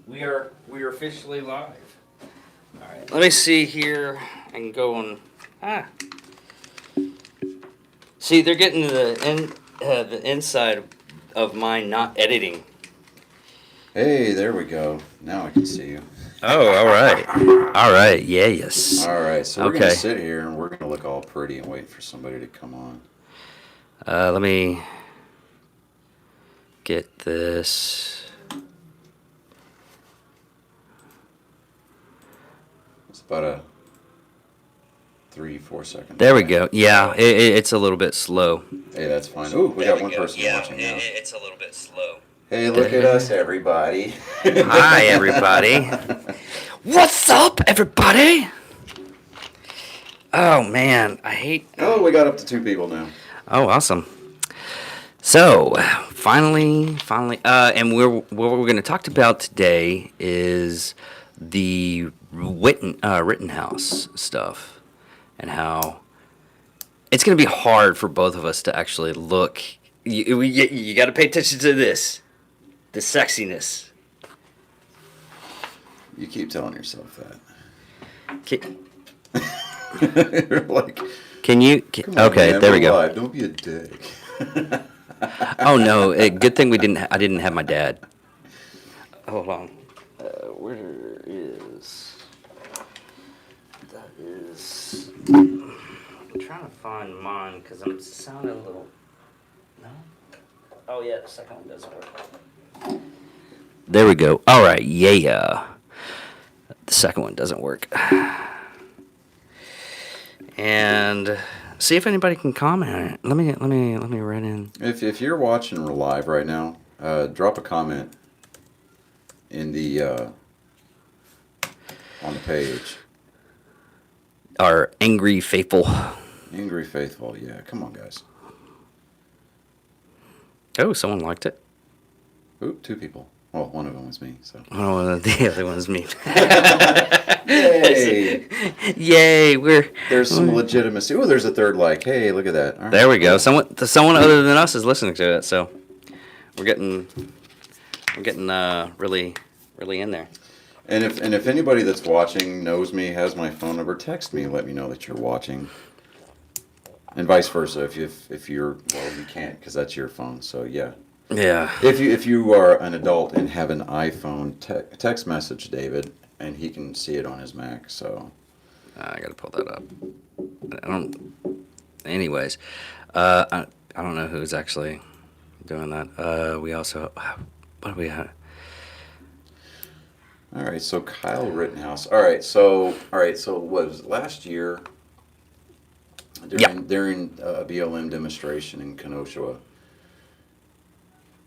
We are officially live. All right. Let me see here. I can go on. See, they're getting the inside of mine not editing. Hey, there we go. Now I can see you. Oh, all right. All right. Yeah. Yes. All right, so we're Okay. gonna sit here and we're gonna look all pretty and wait for somebody to come on. Let me get this. It's about a 3-4 second. There we go. Yeah, it's a little bit slow. Hey, that's fine. Ooh, we got one person watching now. It's a little bit slow. Hey, look at us, everybody. Hi, everybody. What's up, everybody? Oh man, I hate. Oh, we got up to 2 people now. Oh, awesome. So, finally, and what we're going to talk about today is the Rittenhouse stuff, and how it's going to be hard for both of us to actually look. You got to pay attention to this, the sexiness. You keep telling yourself Can, that. Like, can you? come on, Okay, man, there we we're go. live. Don't be a dick. Oh no! Good thing I didn't have my dad. Hold on. Where is? That is. I'm trying to find mine because I'm sounding a little. No. Oh yeah, the second one doesn't work. There we go. All right. Yeah. The second one doesn't work. And see if anybody can comment on it. Let me write in. If you're watching live right now, drop a comment in the on the page. Our angry faithful. Angry Faithful, yeah. Come on, guys. Oh, someone liked it. Ooh, 2 people. Well, one of them was me. So. Oh, the other one's me. Yay! Yay! There's some legitimacy. Ooh, there's a third like. Hey, look at that. All right. There we go. Someone other than us is listening to it, so we're getting really in there. And if anybody that's watching knows me, has my phone number, text me. Let me know that you're watching. And vice versa. If you're you can't because that's your phone. So yeah. Yeah. If you are an adult and have an iPhone, text message David, and he can see it on his Mac. So I gotta pull that up. I don't. Anyways, I don't know who's actually doing that. We also. What do we have? all right. So Kyle Rittenhouse. All right. So what was it, last year? During a BLM demonstration in Kenosha.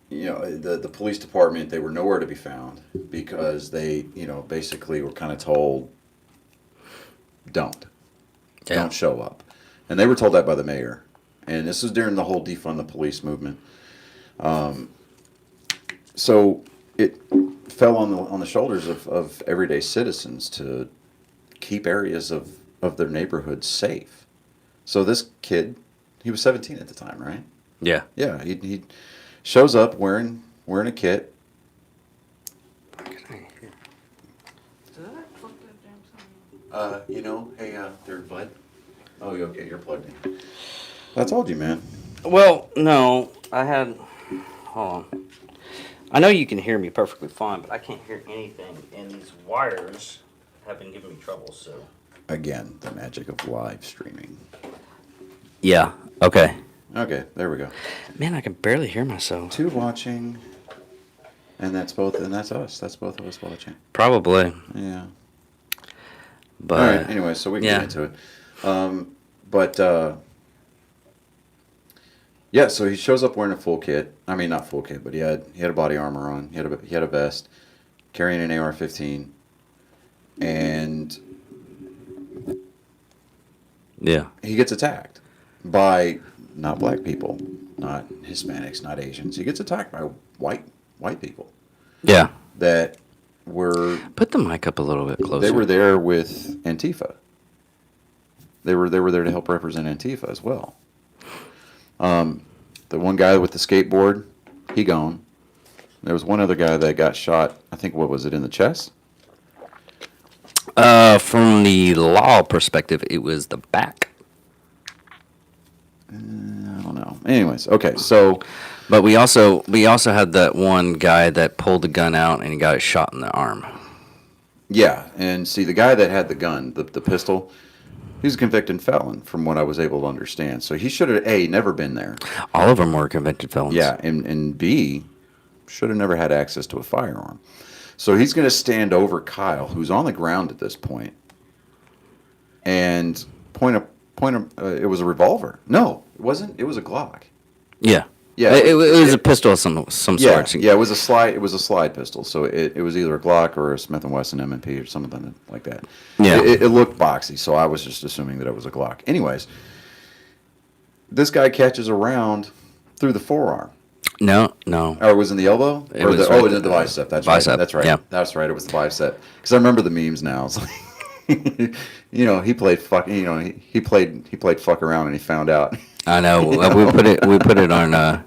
You know, the police department, they were nowhere to be found because they, basically were kind of told, don't show up. And they were told that by the mayor. And this is during the whole defund the police movement. So it fell on the shoulders of everyday citizens to keep areas of their neighborhoods safe. So this kid, he was 17 at the time, right? Yeah. Yeah, he shows up wearing a kit. Hey, third bud. Oh, you okay? You're plugged in. I told you, man. Well, no, I had. Hold on. I know you can hear me perfectly fine, but I can't hear anything, and these wires have been giving me trouble. So. Again, the magic of live streaming. Yeah. Okay. Okay, there we go. Man, I can barely hear myself. 2 watching, and that's us. That's both of us watching. Probably. Yeah. But all right. Anyway, so we can get into it. Yeah. So he shows up wearing a full kit. I mean, not full kit, but he had a body armor on. He had a vest, carrying an AR-15, and yeah, he gets attacked by not black people, not Hispanics, not Asians. He gets attacked by white people. Yeah. That were... Put the mic up a little bit closer. They were there with Antifa. They were there to help represent Antifa as well. The one guy with the skateboard, he gone. There was one other guy that got shot. I think, what was it, in the chest? From the law perspective, it was the back. I don't know. Anyways, okay, so But we also had that one guy that pulled the gun out and he got shot in the arm. yeah, and see, the guy that had the gun, the pistol, he's a convicted felon, from what I was able to understand. So he should have A, never been there. All of them were convicted felons. Yeah, and B, should have never had access to a firearm. So he's going to stand over Kyle, who's on the ground at this point, and point a. It was a revolver. No, it wasn't. It was a Glock. Yeah. Yeah, It was a pistol of some Yeah, sort. yeah. It was a slide. It was a slide pistol. So it was either a Glock or a Smith and Wesson M&P or something like that. Yeah. It looked boxy, so I was just assuming that it was a Glock. Anyways, this guy catches a round through the forearm. No. Or it was in the elbow? It was right in the bicep. That's bicep, right. That's right. yeah. That's right. It was the bicep. Because I remember the memes now. It's like, he played fuck. He played fuck around and he found out. I know. We put it on.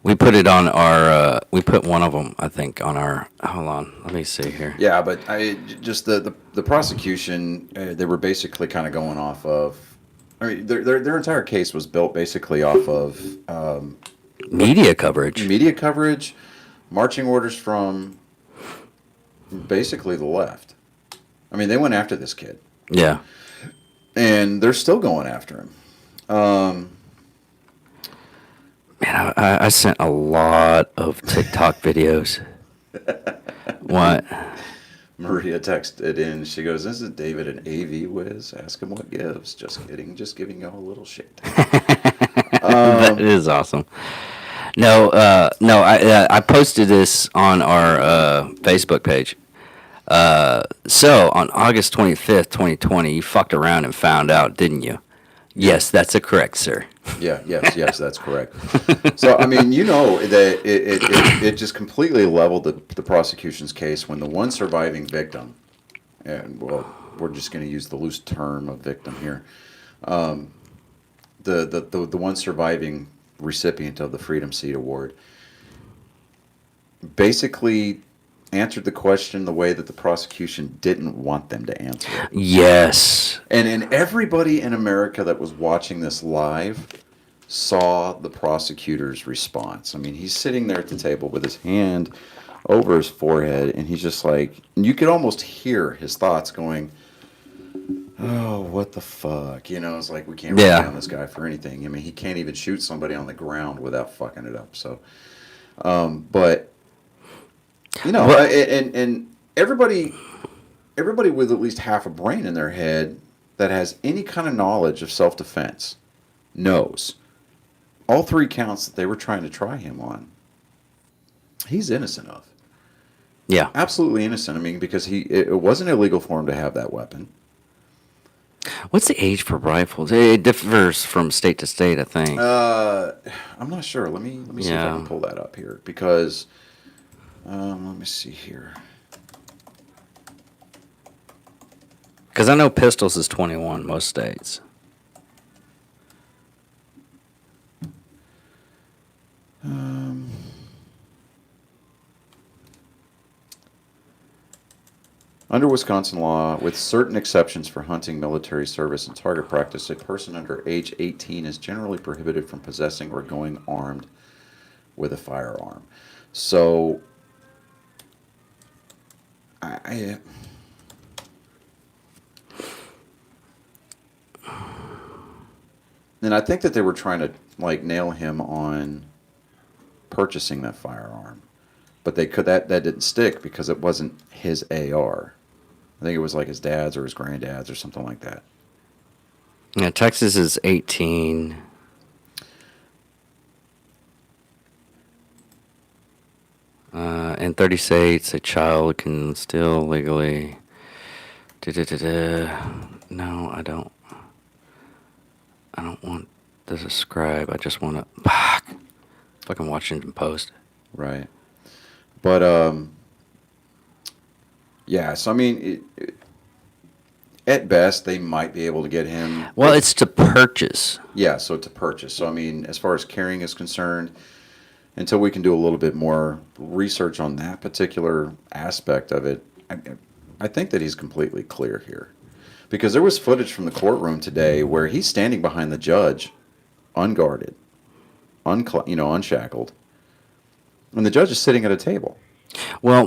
We put one of them, I think, on our. Hold on. Let me see here. Yeah, but just the prosecution. They were basically kind of going off of. I mean, their entire case was built basically off of Media coverage, marching orders from basically the left. I mean, they went after this kid. Yeah. And they're still going after him. Man, I sent a lot of TikTok videos. What? Maria texted in. She goes, "Isn't David an AV whiz? Ask him what gives." Just kidding. Just giving you a little shit. That is awesome. No, I posted this on our Facebook page. So on August 25th, 2020, you fucked around and found out, didn't you? Yes, that's a correct, sir. Yeah, yes, that's correct. So, I mean, that it just completely leveled the prosecution's case when the one surviving victim, and well, we're just going to use the loose term of victim here, the one surviving recipient of the Freedom Seat Award, basically answered the question the way that the prosecution didn't want them to answer it. Yes. And everybody in America that was watching this live saw the prosecutor's response. I mean, he's sitting there at the table with his hand over his forehead, and he's just like, you could almost hear his thoughts going, oh, what the fuck? It's like, we can't rely on this guy for anything. I mean, he can't even shoot somebody on the ground without fucking it up. So, but... and everybody with at least half a brain in their head that has any kind of knowledge of self-defense knows all three counts that they were trying to try him on, he's innocent of. Yeah. Absolutely innocent. I mean, because it wasn't illegal for him to have that weapon. What's the age for rifles? It differs from state to state, I think. I'm not sure. Let me see if I can pull that up here, because... let me see here. Because I know pistols is 21 most states. Under Wisconsin law, with certain exceptions for hunting, military service, and target practice, a person under age 18 is generally prohibited from possessing or going armed with a firearm. So... And I think that they were trying to nail him on purchasing that firearm, but that didn't stick because it wasn't his AR. I think it was like his dad's or his granddad's or something like that. Yeah, Texas is 18. In 30 states, a child can still legally... No, I don't want to subscribe. I just want to... Fucking Washington Post. Right. But, yeah, so I mean, at best, they might be able to get him... Well, it's to purchase. Yeah, so to purchase. So, I mean, as far as carrying is concerned... until we can do a little bit more research on that particular aspect of it, I think that he's completely clear here. Because there was footage from the courtroom today where he's standing behind the judge, unguarded, unshackled, and the judge is sitting at a table. Well,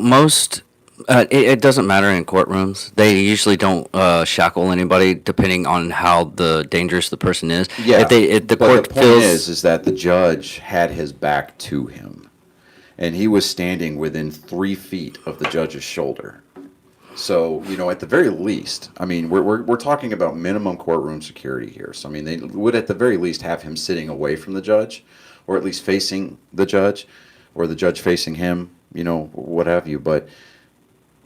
it doesn't matter in courtrooms. They usually don't shackle anybody depending on how dangerous the person is. Yeah, If the but court the point feels, is that the judge had his back to him, and he was standing within 3 feet of the judge's shoulder. So, at the very least, I mean, we're talking about minimum courtroom security here. So, I mean, they would at the very least have him sitting away from the judge, or at least facing the judge, or the judge facing him, what have you. But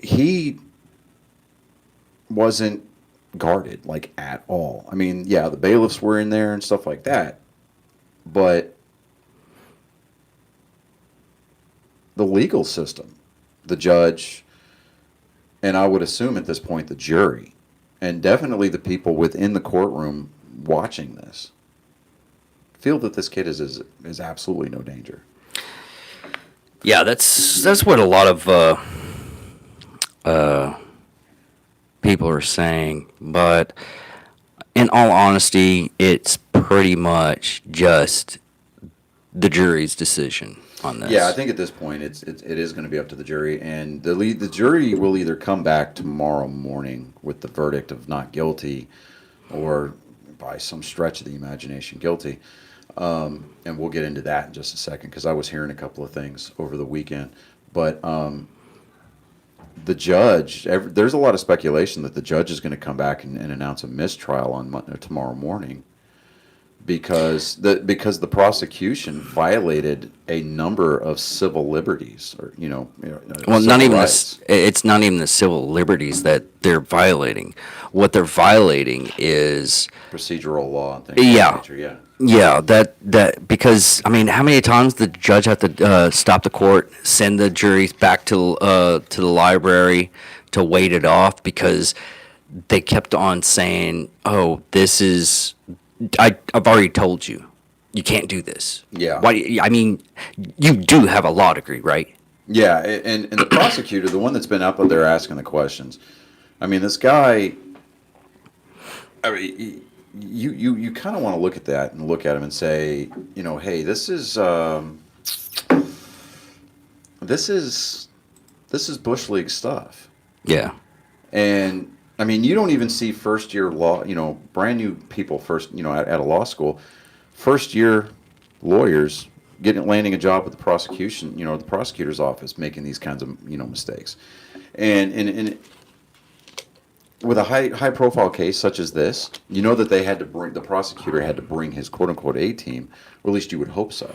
he wasn't guarded, like, at all. I mean, yeah, the bailiffs were in there and stuff like that, but the legal system, the judge, and I would assume at this point the jury, and definitely the people within the courtroom watching this, feel that this kid is absolutely no danger. yeah, that's what a lot of people are saying. But in all honesty, it's pretty much just the jury's decision on this. Yeah, I think at this point it is going to be up to the jury, and the jury will either come back tomorrow morning with the verdict of not guilty, or by some stretch of the imagination guilty. And we'll get into that in just a second, because I was hearing a couple of things over the weekend. But the judge, there's a lot of speculation that the judge is going to come back and announce a mistrial on tomorrow morning, because the prosecution violated a number of civil liberties, or Well, not even rights. it's not even the civil liberties that they're violating. What they're violating is Procedural law and things of Yeah. that nature. Yeah. yeah, that because I mean, how many times the judge have to stop the court, send the juries back to the library to wait it off because they kept on saying, "Oh, this is I've already told you, you can't do this." Yeah. Why? I mean, you do have a law degree, right? Yeah, and the prosecutor, the one that's been up there asking the questions, I mean, this guy, I mean, you kind of want to look at that and look at him and say, hey, this is Bush League stuff. Yeah. And I mean, you don't even see first year law, brand new people at a law school, first year lawyers landing a job with the prosecution, the prosecutor's office, making these kinds of, mistakes. And with a high profile case such as this, that the prosecutor had to bring his quote unquote A team, or at least you would hope so.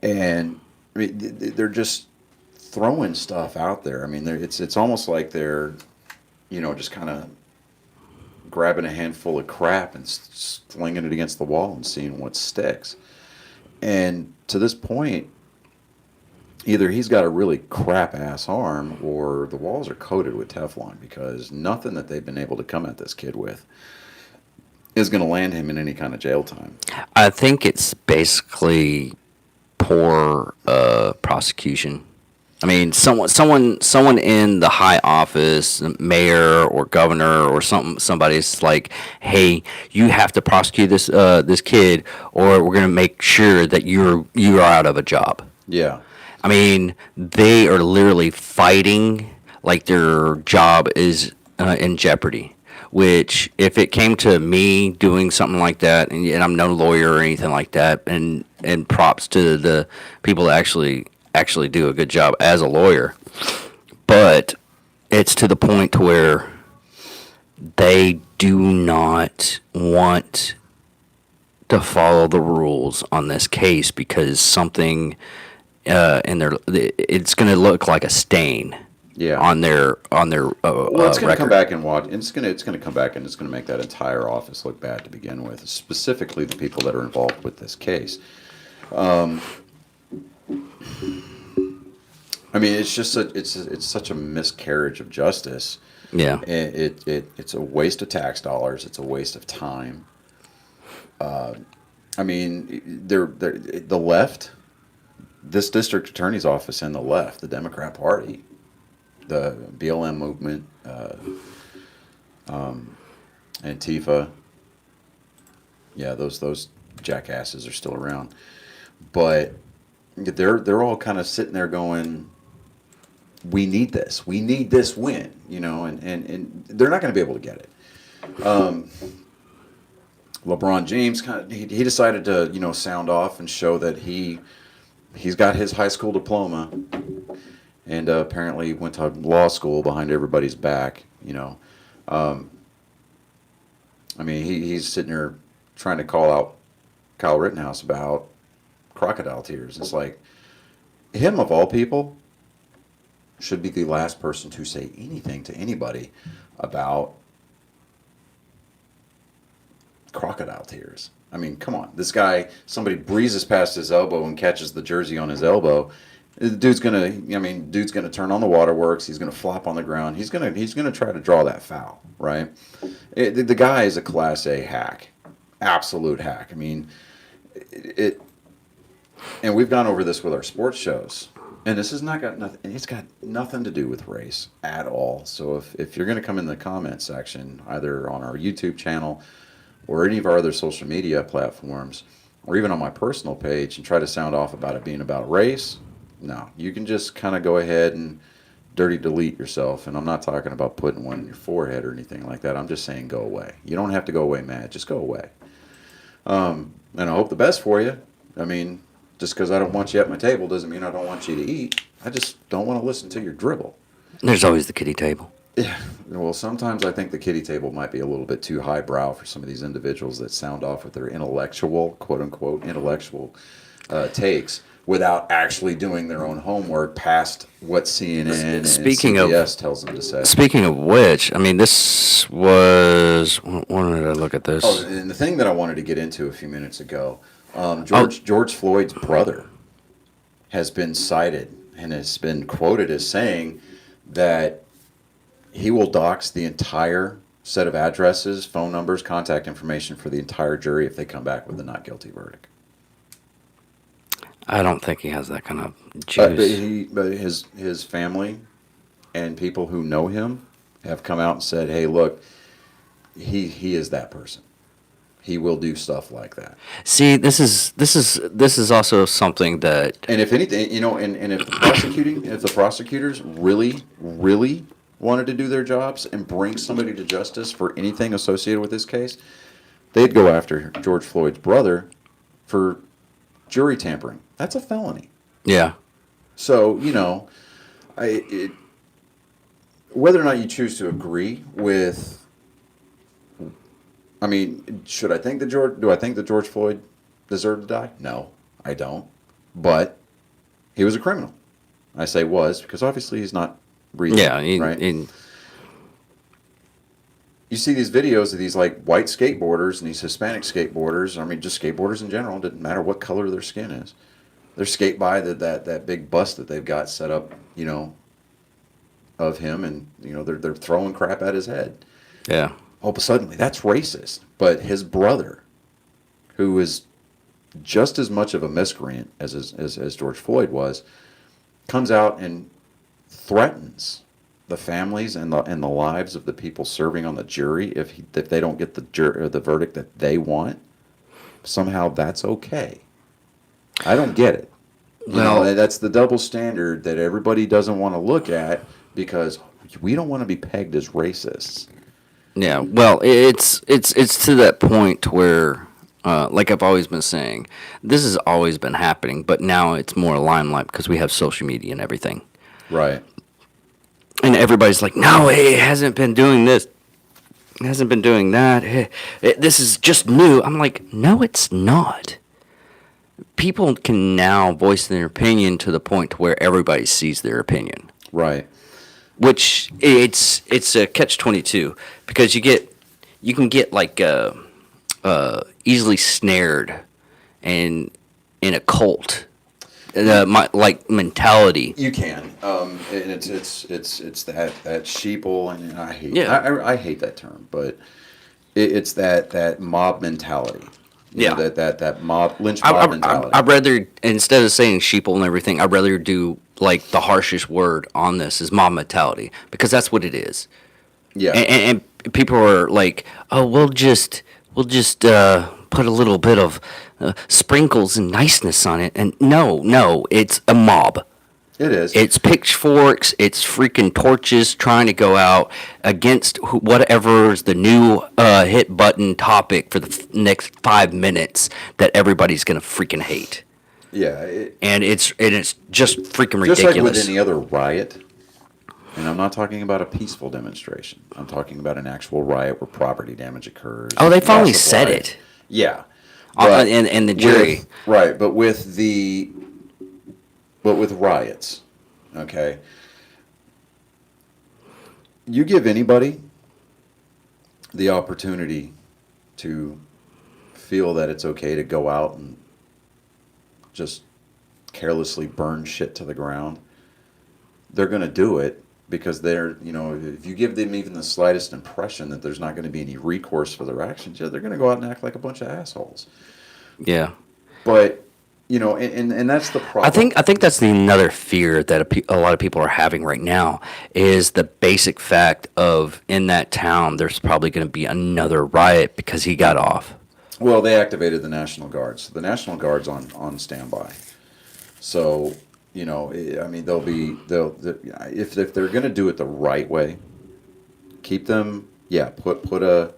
And I mean, they're just throwing stuff out there. I mean, it's almost like they're, just kind of grabbing a handful of crap and slinging it against the wall and seeing what sticks. And to this point, either he's got a really crap ass arm, or the walls are coated with Teflon, because nothing that they've been able to come at this kid with is going to land him in any kind of jail time. I think it's basically poor prosecution. I mean, someone in the high office, mayor or governor or somebody's like, "Hey, you have to prosecute this kid, or we're gonna make sure that you are out of a job." Yeah. I mean, they are literally fighting like their job is in jeopardy. Which, if it came to me doing something like that, and I'm no lawyer or anything like that, and props to the people that actually do a good job as a lawyer, but it's to the point to where they do not want to follow the rules on this case, because something it's going to look like a stain. Yeah. On their Well, it's going to record. come back and watch. It's going to come back and it's going to make that entire office look bad to begin with, specifically the people that are involved with this case. I mean, it's just it's such a miscarriage of justice. Yeah. It's a waste of tax dollars. It's a waste of time. I mean, the left, this district attorney's office and the left, the Democrat Party, the BLM movement, Antifa. Yeah, those jackasses are still around, but they're all kind of sitting there going, "We need this. We need this win," and they're not going to be able to get it. LeBron James he decided to sound off and show that he's got his high school diploma, and apparently went to law school behind everybody's back. I mean, he's sitting there trying to call out Kyle Rittenhouse about crocodile tears. It's like, him of all people should be the last person to say anything to anybody about crocodile tears. I mean, come on. This guy, somebody breezes past his elbow and catches the jersey on his elbow. The dude's gonna turn on the waterworks. He's gonna flop on the ground. He's gonna try to draw that foul, right? The guy is a Class A hack, absolute hack. I mean, and we've gone over this with our sports shows, and this has not got nothing. It's got nothing to do with race at all. So if you're gonna come in the comment section, either on our YouTube channel or any of our other social media platforms, or even on my personal page, and try to sound off about it being about race, no, you can just kind of go ahead and dirty delete yourself. And I'm not talking about putting one in your forehead or anything like that. I'm just saying go away. You don't have to go away mad. Just go away. And I hope the best for you. I mean, just because I don't want you at my table doesn't mean I don't want you to eat. I just don't want to listen to your dribble. There's always the kiddie table. Yeah. Well, sometimes I think the kiddie table might be a little bit too highbrow for some of these individuals that sound off with their intellectual, quote unquote, intellectual takes, without actually doing their own homework past what CNN and CBS tells them to say. Speaking of which, I mean, this was, when did I look at this? Oh, and the thing that I wanted to get into a few minutes ago, George Floyd's brother has been cited and has been quoted as saying that he will dox the entire set of addresses, phone numbers, contact information for the entire jury if they come back with a not guilty verdict. I don't think he has that kind of juice. But his family and people who know him have come out and said, "Hey, look, he is that person. He will do stuff like that." See, this is also something that. And if anything, and if the prosecutors really wanted to do their jobs and bring somebody to justice for anything associated with this case, they'd go after George Floyd's brother for jury tampering. That's a felony. Yeah. So, whether or not you choose to agree with, I mean, do I think that George Floyd deserved to die? No, I don't. But he was a criminal. I say was because obviously he's not breathing. Yeah. Right? You see these videos of these like white skateboarders and these Hispanic skateboarders. I mean, just skateboarders in general. It doesn't matter what color their skin is. They're skate by that big bus that they've got set up, of him, and they're throwing crap at his head. Yeah. Oh, but suddenly that's racist. But his brother, who is just as much of a miscreant as George Floyd was, comes out and threatens the families and the lives of the people serving on the jury if they don't get the verdict that they want. Somehow that's okay. I don't get it. That's the double standard that everybody doesn't want to look at because we don't want to be pegged as racists. Yeah, well, it's to that point where, like I've always been saying, this has always been happening, but now it's more limelight because we have social media and everything. Right. And everybody's like, no, it hasn't been doing this. It hasn't been doing that. This is just new. I'm like, no, it's not. People can now voice their opinion to the point where everybody sees their opinion. Right. Which it's a catch-22 because you can get like easily snared and in a cult like mentality. You can, and it's that sheeple, and I hate I hate that term, but it's that mob mentality. You know, Yeah. that mob lynch mob mentality. I'd rather, instead of saying sheeple and everything, I'd rather do like the harshest word on this is mob mentality, because that's what it is. Yeah. And people are like, oh, we'll just put a little bit of sprinkles and niceness on it, and no, it's a mob. It is. It's pitchforks, it's freaking torches trying to go out against whatever's the new hit button topic for the next 5 minutes that everybody's gonna freaking hate. Yeah. And it's just freaking Just like with ridiculous. any other riot, and I'm not talking about a peaceful demonstration. I'm talking about an actual riot where property damage occurs. Oh, they finally loss of said life. it. Yeah. And the jury. Right, but with riots, okay, you give anybody the opportunity to feel that it's okay to go out and just carelessly burn shit to the ground, they're going to do it because if you give them even the slightest impression that there's not going to be any recourse for their actions, yeah, they're going to go out and act like a bunch of assholes. Yeah. But and that's the problem. I think that's another fear that a lot of people are having right now is the basic fact of in that town there's probably going to be another riot because he got off. Well, they activated the National Guard. So the National Guard's on standby. So, I mean, if they're going to do it the right way, keep them, put a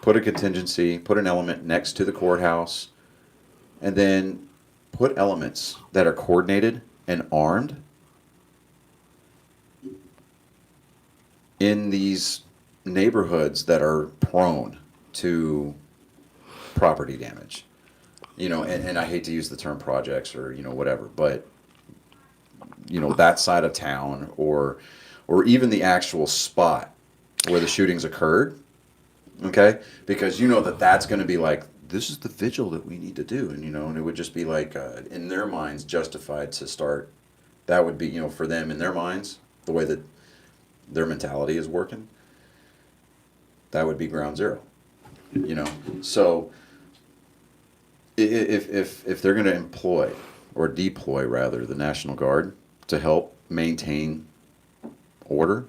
contingency, put an element next to the courthouse, and then put elements that are coordinated and armed in these neighborhoods that are prone to property damage. And I hate to use the term projects or whatever, but that side of town or even the actual spot where the shootings occurred, okay, because that's going to be like, this is the vigil that we need to do, and it would just be like in their minds justified to start. That would be for them in their minds, the way that their mentality is working, that would be ground zero. So if they're going to employ or deploy rather the National Guard to help maintain order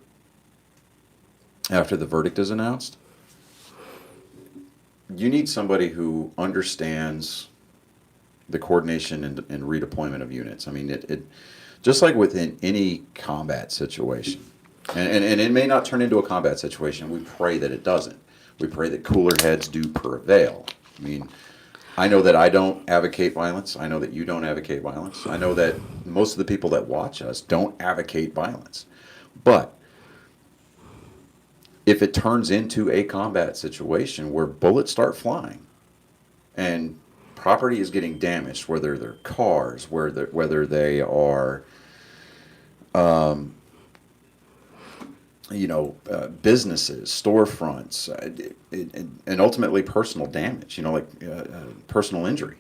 after the verdict is announced, you need somebody who understands the coordination and redeployment of units. I mean, it just like within any combat situation, and it may not turn into a combat situation. We pray that it doesn't. We pray that cooler heads do prevail. I mean, I know that I don't advocate violence. I know that you don't advocate violence. I know that most of the people that watch us don't advocate violence. But if it turns into a combat situation where bullets start flying and property is getting damaged, whether they're cars, whether they are, businesses, storefronts, and ultimately personal damage, personal injury,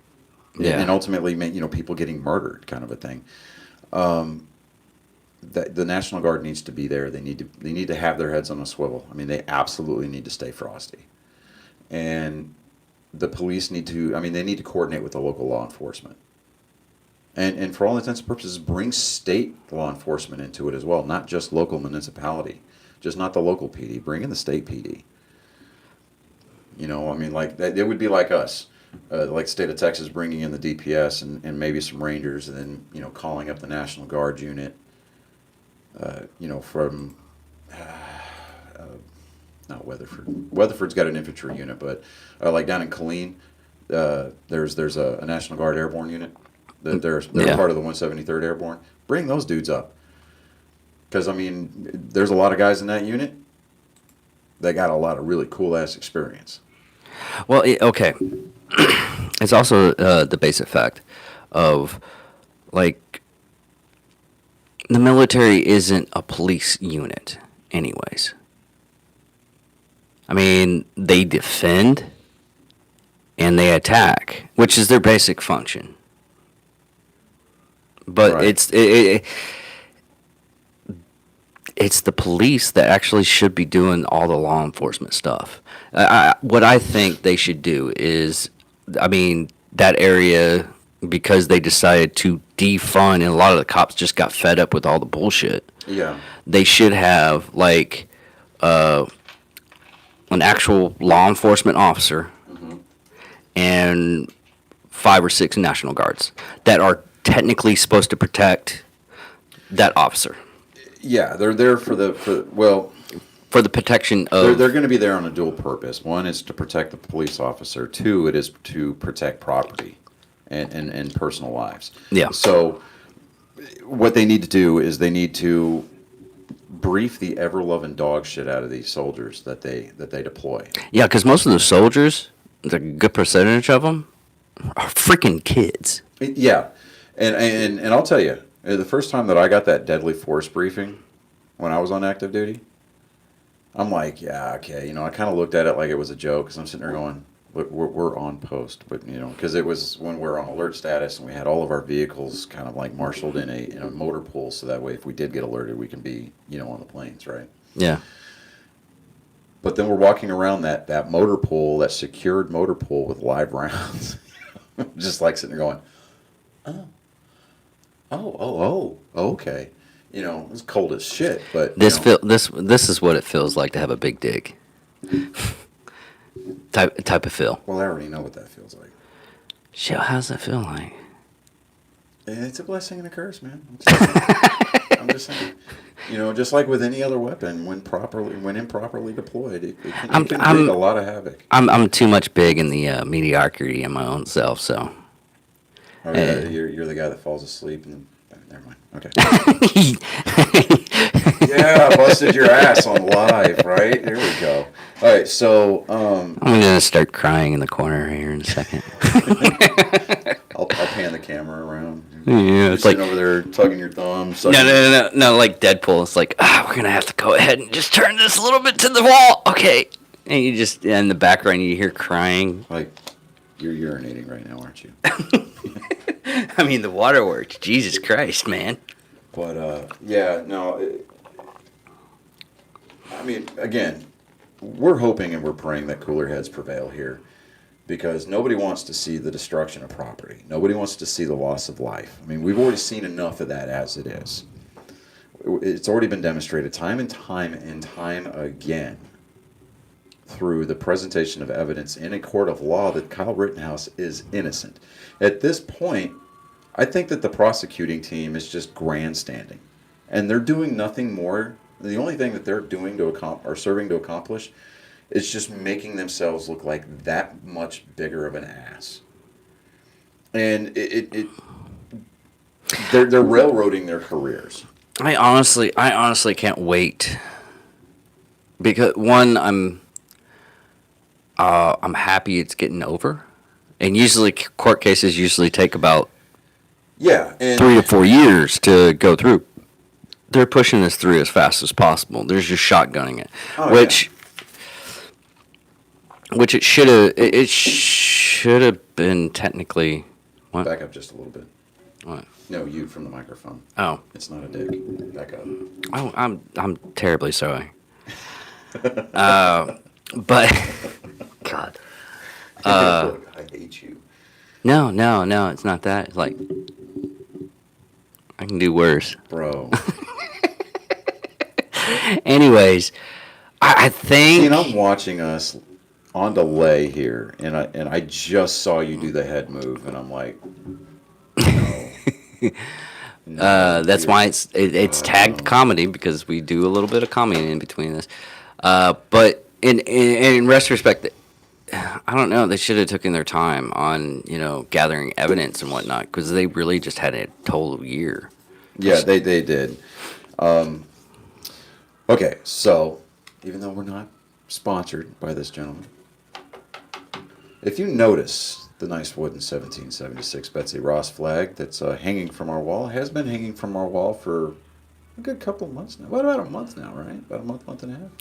and ultimately, people getting murdered, kind of a thing. That the National Guard needs to be there. They need to have their heads on a swivel. I mean, they absolutely need to stay frosty, and the police need to. I mean, they need to coordinate with the local law enforcement, and for all intents and purposes, bring state law enforcement into it as well, not just local municipality, just not the local PD. Bring in the state PD. I mean, like that, it would be like us. Like the state of Texas bringing in the DPS and maybe some Rangers, and then calling up the National Guard unit. From not Weatherford. Weatherford's got an infantry unit, but like down in Killeen, there's a National Guard airborne unit. They're part of the 173rd Airborne. Bring those dudes up, because I mean, there's a lot of guys in that unit. They got a lot of really cool ass experience. Well, okay. It's also the basic fact of like. The military isn't a police unit, anyways. I mean, they defend and they attack, which is their basic function. But right. it's the police that actually should be doing all the law enforcement stuff. What I think they should do is, I mean, that area, because they decided to defund, and a lot of the cops just got fed up with all the bullshit. Yeah. They should have like an actual law enforcement officer and 5 or 6 National Guards that are technically supposed to protect that officer Yeah, they're there for for the protection they're of. going to be there on a dual purpose. One is to protect the police officer. Two, it is to protect property and personal lives. Yeah. So what they need to do is they need to brief the ever-loving dog shit out of these soldiers that they deploy. Yeah, because most of those soldiers, the good percentage of them, are freaking kids. Yeah, and I'll tell you, the first time that I got that deadly force briefing when I was on active duty, I'm like, yeah, okay, I kind of looked at it like it was a joke because I'm sitting there going, we're on post, but because it was when we're on alert status and we had all of our vehicles kind of like marshaled in a motor pool, so that way if we did get alerted, we can be on the planes, right? Yeah. But then we're walking around that motor pool, that secured motor pool with live rounds, just like sitting there going, oh, okay. It's cold as shit, but This is what it feels like to have a big dick. type of feel. well, I already know what that feels like. Shit, how's that feel like? It's a blessing and a curse, man. I'm just saying. Just like with any other weapon, when improperly deployed, it can wreak a lot of havoc. I'm too much big in the mediocrity in my own self, so. Oh, yeah, you're the guy that falls asleep and never mind. Okay. Yeah, I busted your ass on live, right? There we go. All right, so I'm gonna start crying in the corner here in a second. I'll pan the camera around. Yeah, You're it's like sitting over there tugging your thumb. no, like Deadpool. It's like we're gonna have to go ahead and just turn this a little bit to the wall, okay? And you just in the background you hear crying. Like you're urinating right now, aren't you? I mean, the waterworks. Jesus Christ, man. But yeah, no. I mean, again, we're hoping and we're praying that cooler heads prevail here, because nobody wants to see the destruction of property. Nobody wants to see the loss of life. I mean, we've already seen enough of that as it is. It's already been demonstrated time and time again through the presentation of evidence in a court of law that Kyle Rittenhouse is innocent. At this point, I think that the prosecuting team is just grandstanding, and they're doing nothing more. The only thing that they're doing serving to accomplish is just making themselves look like that much bigger of an ass. And they're railroading their careers. I honestly can't wait. Because one, I'm happy it's getting over, and usually court cases take about And 3 to 4 years to go through. They're pushing this through as fast as possible. They're just shotgunning it, which it should have been technically. What? Back up just a little bit. What? No, you from the microphone. Oh. It's not a dick. Back up. Oh, I'm terribly sorry. But God. Look, I hate you. No, it's not that. It's like I can do worse. Bro. Anyways, I think. I'm watching us on delay here, and I just saw you do the head move, and I'm like, no. That's why it's tagged comedy, because we do a little bit of comedy in between this. But in retrospect, I don't know. They should have taken their time on gathering evidence and whatnot, because they really just had a total year. Yeah, they did. Okay, so even though we're not sponsored by this gentleman, if you notice the nice wooden 1776 Betsy Ross flag that's hanging from our wall, has been hanging from our wall for a good couple of months now. What, about a month now, right? About a month and a half?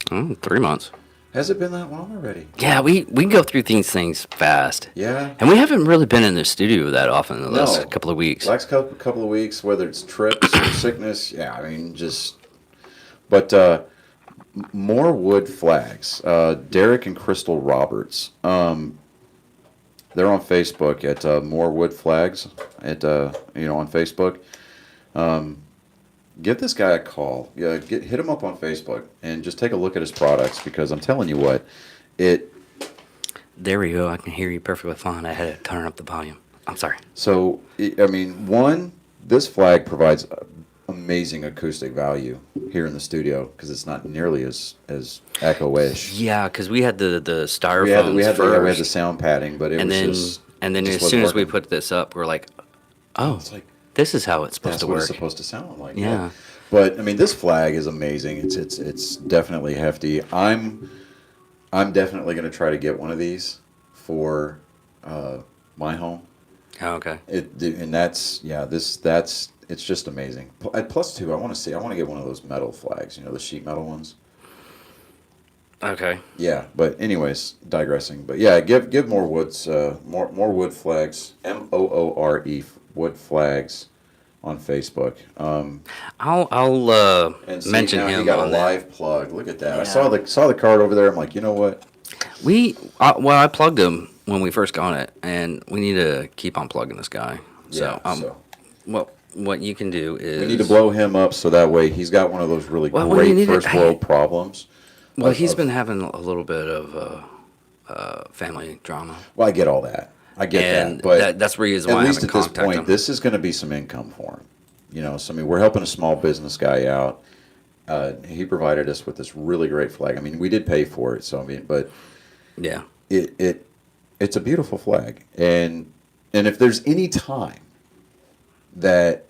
3 months. Has it been that long already? Yeah, we go through things fast. Yeah. And we haven't really been in the studio that often the last couple of weeks. Last couple of weeks, whether it's trips or sickness, yeah, I mean, just But more wood flags. Derek and Crystal Roberts. They're on Facebook at More Wood Flags at on Facebook. Give this guy a call. Yeah, hit him up on Facebook and just take a look at his products because I'm telling you what, it. There we go. I can hear you perfectly fine. I had to turn up the volume. I'm sorry. So I mean, one, this flag provides amazing acoustic value here in the studio because it's not nearly as echo-ish. Yeah, because we had the styrofoams We had first, the sound padding, but it and was then just and then just as wasn't soon as we working. put this up, we're like, oh, It's like this is how it's supposed that's to what work. it's supposed to sound like. Yeah. But I mean, this flag is amazing. It's definitely hefty. I'm definitely going to try to get one of these for my home. Oh, okay. It's just amazing. At plus two, I want to get one of those metal flags. The sheet metal ones. Okay. Yeah, but anyways, digressing. But yeah, give more woods, more wood flags. MOORE wood flags on Facebook. I'll And see, mention now him he got on a that. live plug. Look at that. I Yeah. saw the card over there. I'm like, you know what? I plugged him when we first got it, and we need to keep on plugging this guy. So, Yeah, so what you can do is we need to blow him up so that way he's got one of those really Well, you great need to- first world problems. Well, of- he's of- been having a little bit of family drama, Well, I get all that. I get and that, but that's the reason at why I least haven't at this contacted point, him. this is going to be some income for him. So I mean, we're helping a small business guy out. He provided us with this really great flag. I mean, we did pay for it, so I mean, but Yeah. it's a beautiful flag, and if there's any time that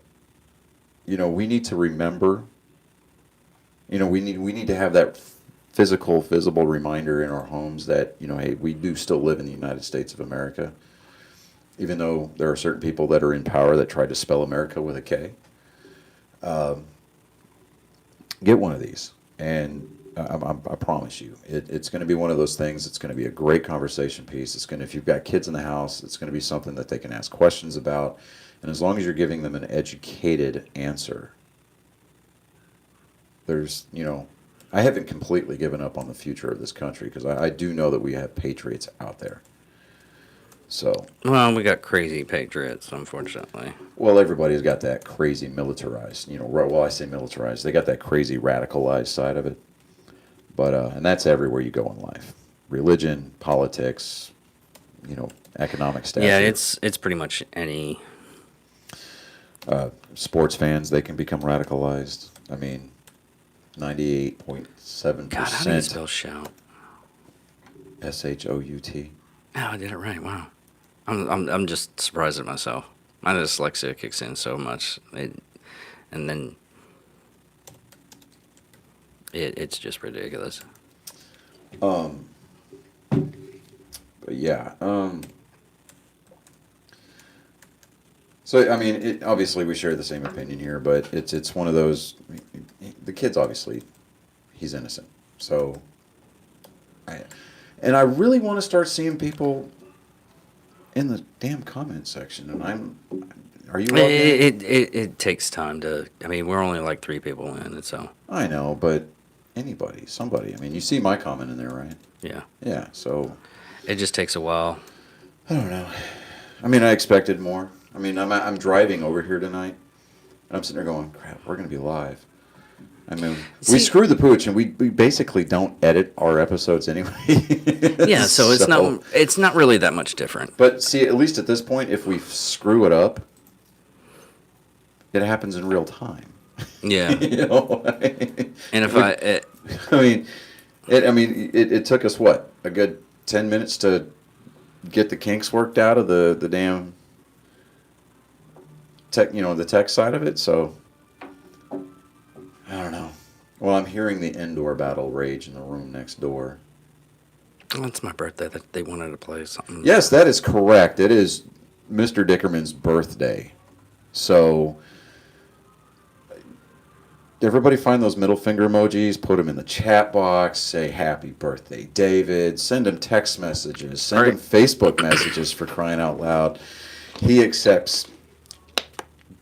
we need to remember, we need to have that physical, visible reminder in our homes that hey, we do still live in the United States of America, even though there are certain people that are in power that try to spell America with a K. Get one of these, and I promise you, it's going to be one of those things. It's going to be a great conversation piece. If you've got kids in the house, it's going to be something that they can ask questions about, and as long as you're giving them an educated answer, I haven't completely given up on the future of this country because I do know that we have patriots out there. So, Well, we got crazy patriots, unfortunately. well, everybody's got that crazy militarized, well, I say militarized, they got that crazy radicalized side of it. But, and that's everywhere you go in life. Religion, politics, economic status. Yeah, it's pretty much any. Sports fans, they can become radicalized. I mean, God, how do you 98.7% spell shout? SHOUT. Oh, I did it right. Wow. I'm just surprised at myself. My dyslexia kicks in so much, and then it's just ridiculous. But yeah. So I mean, obviously we share the same opinion here, but it's one of those. The kid's obviously, he's innocent. So, I really want to start seeing people in the damn comment section, and Are you? It takes time to. I mean, we're only like 3 people in it, so I know, but somebody. I mean, you see my comment in there, right? yeah. Yeah. So It just takes a while. I don't know. I mean, I expected more. I mean, I'm driving over here tonight, and I'm sitting there going, "Crap, we're gonna be live." I mean, we See- screw the pooch, and we basically don't edit our episodes anyway. Yeah, so it's not really that much different. But see, at least at this point, if we screw it up, it happens in real time. Yeah. You know. And if I mean, it took us what, a good 10 minutes to get the kinks worked out of the damn tech, the tech side of it. So I don't know. Well, I'm hearing the indoor battle rage in the room next door. it's my birthday, that they wanted to play something. Yes, that is correct. It is Mr. Dickerman's birthday. So everybody find those middle finger emojis, put them in the chat box, say happy birthday, David, send him text messages, send him Facebook messages, for crying out loud. He accepts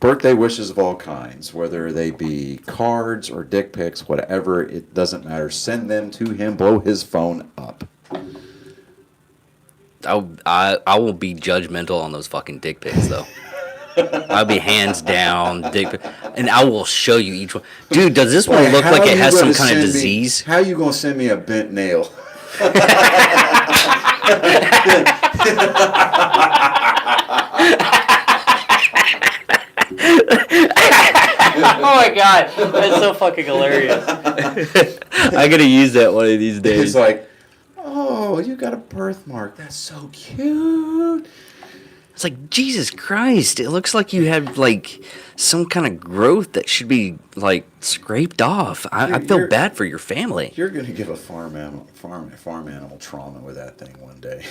birthday wishes of all kinds, whether they be cards or dick pics, whatever, it doesn't matter. Send them to him. Blow his phone up. I will be judgmental on those fucking dick pics though. I'll be hands down dick pic, and I will show you each one. Dude, does this one look like it has some kind of disease? How you gonna send me a bent nail? Oh my god, that's so fucking hilarious. I gotta use that one of these days. It's like, oh, you got a birthmark. That's so cute. It's like, Jesus Christ, it looks like you had like some kind of growth that should be like scraped off. I feel bad for your family. You're gonna give a farm animal trauma with that thing one day.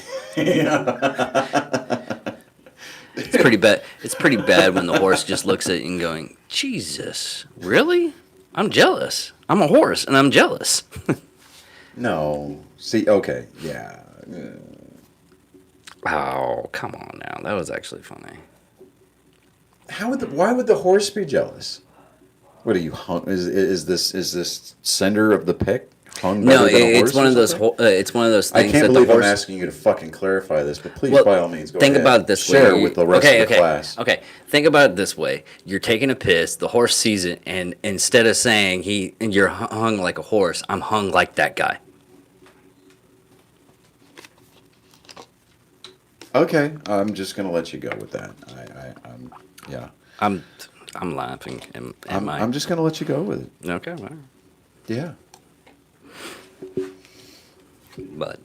It's pretty bad. It's pretty bad when the horse just looks at you and going, Jesus, really? I'm jealous. I'm a horse and I'm jealous. No. See, okay, yeah. Oh, come on now. That was actually funny. Why would the horse be jealous? What are you hung? Is this sender of the pic hung? No, better than a it's horse one or of those. something? It's one of those I things can't that believe the horse. I'm asking you to fucking clarify this, but please, Well, by all means, go think ahead. about it this Share way. with the rest of the class. Okay, think about it this way. You're taking a piss. The horse sees it, and instead of saying you're hung like a horse, I'm hung like that guy. Okay, I'm just gonna let you go with that. Yeah. I'm laughing. I'm just gonna let you go with it. Okay, well, Yeah. but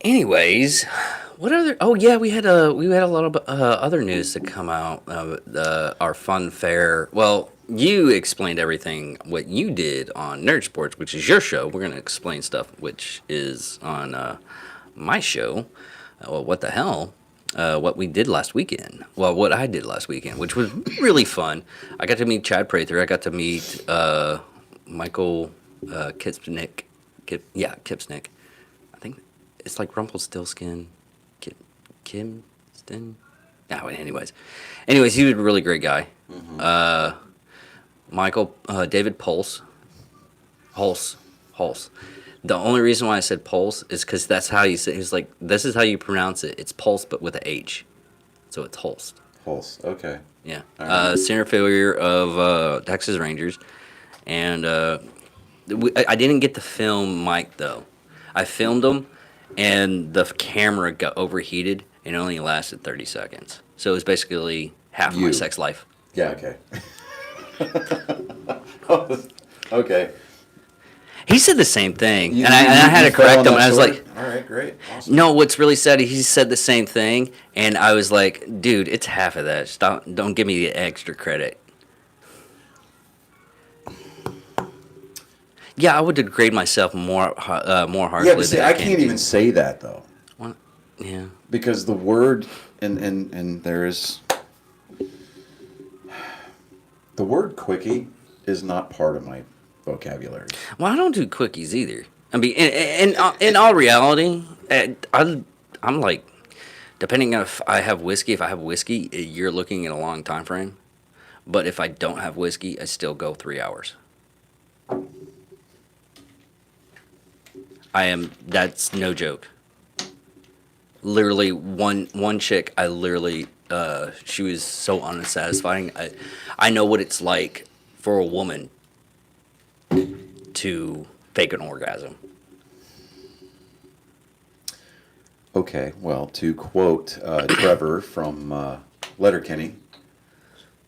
anyways, what other? Oh yeah, we had a lot of other news to come out. Our fun fair. Well, you explained everything what you did on Nerd Sports, which is your show. We're gonna explain stuff which is on my show. Well, what the hell? What we did last weekend. Well, what I did last weekend, which was really fun. I got to meet Chad Prather. I got to meet Michael Kipsnick. Kipsnick. I think it's like Rumpelstiltskin. Kimston. Yeah. Anyways, he was a really great guy. Mm-hmm. Michael David Hulse. The only reason why I said Pulse is because that's how you say. He's like, this is how you pronounce it. It's Pulse, but with a H, so it's Holst. Holst. Okay. Yeah. Right. Center fielder of Texas Rangers, and I didn't get to film Mike though. I filmed him, and the camera got overheated and it only lasted 30 seconds. So it was basically half of my sex life. Yeah. Okay. Okay. He said the same thing, and I had to correct him. And I was like, all right, great. Awesome. no, what's really sad, he said the same thing, and I was like, dude, it's half of that. Stop! Don't give me the extra credit. Yeah, I would degrade myself more harshly. Yeah, but see, than I can't even say that though. What? Yeah. Because the word and there is the word quickie is not part of my vocabulary. Well, I don't do quickies either. I mean, in all reality, I'm like, depending on if I have whiskey, you're looking at a long time frame. But if I don't have whiskey, I still go 3 hours. That's no joke. Literally, one chick, she was so unsatisfying. I know what it's like for a woman to fake an orgasm. Okay, well, to quote Trevor from Letterkenny,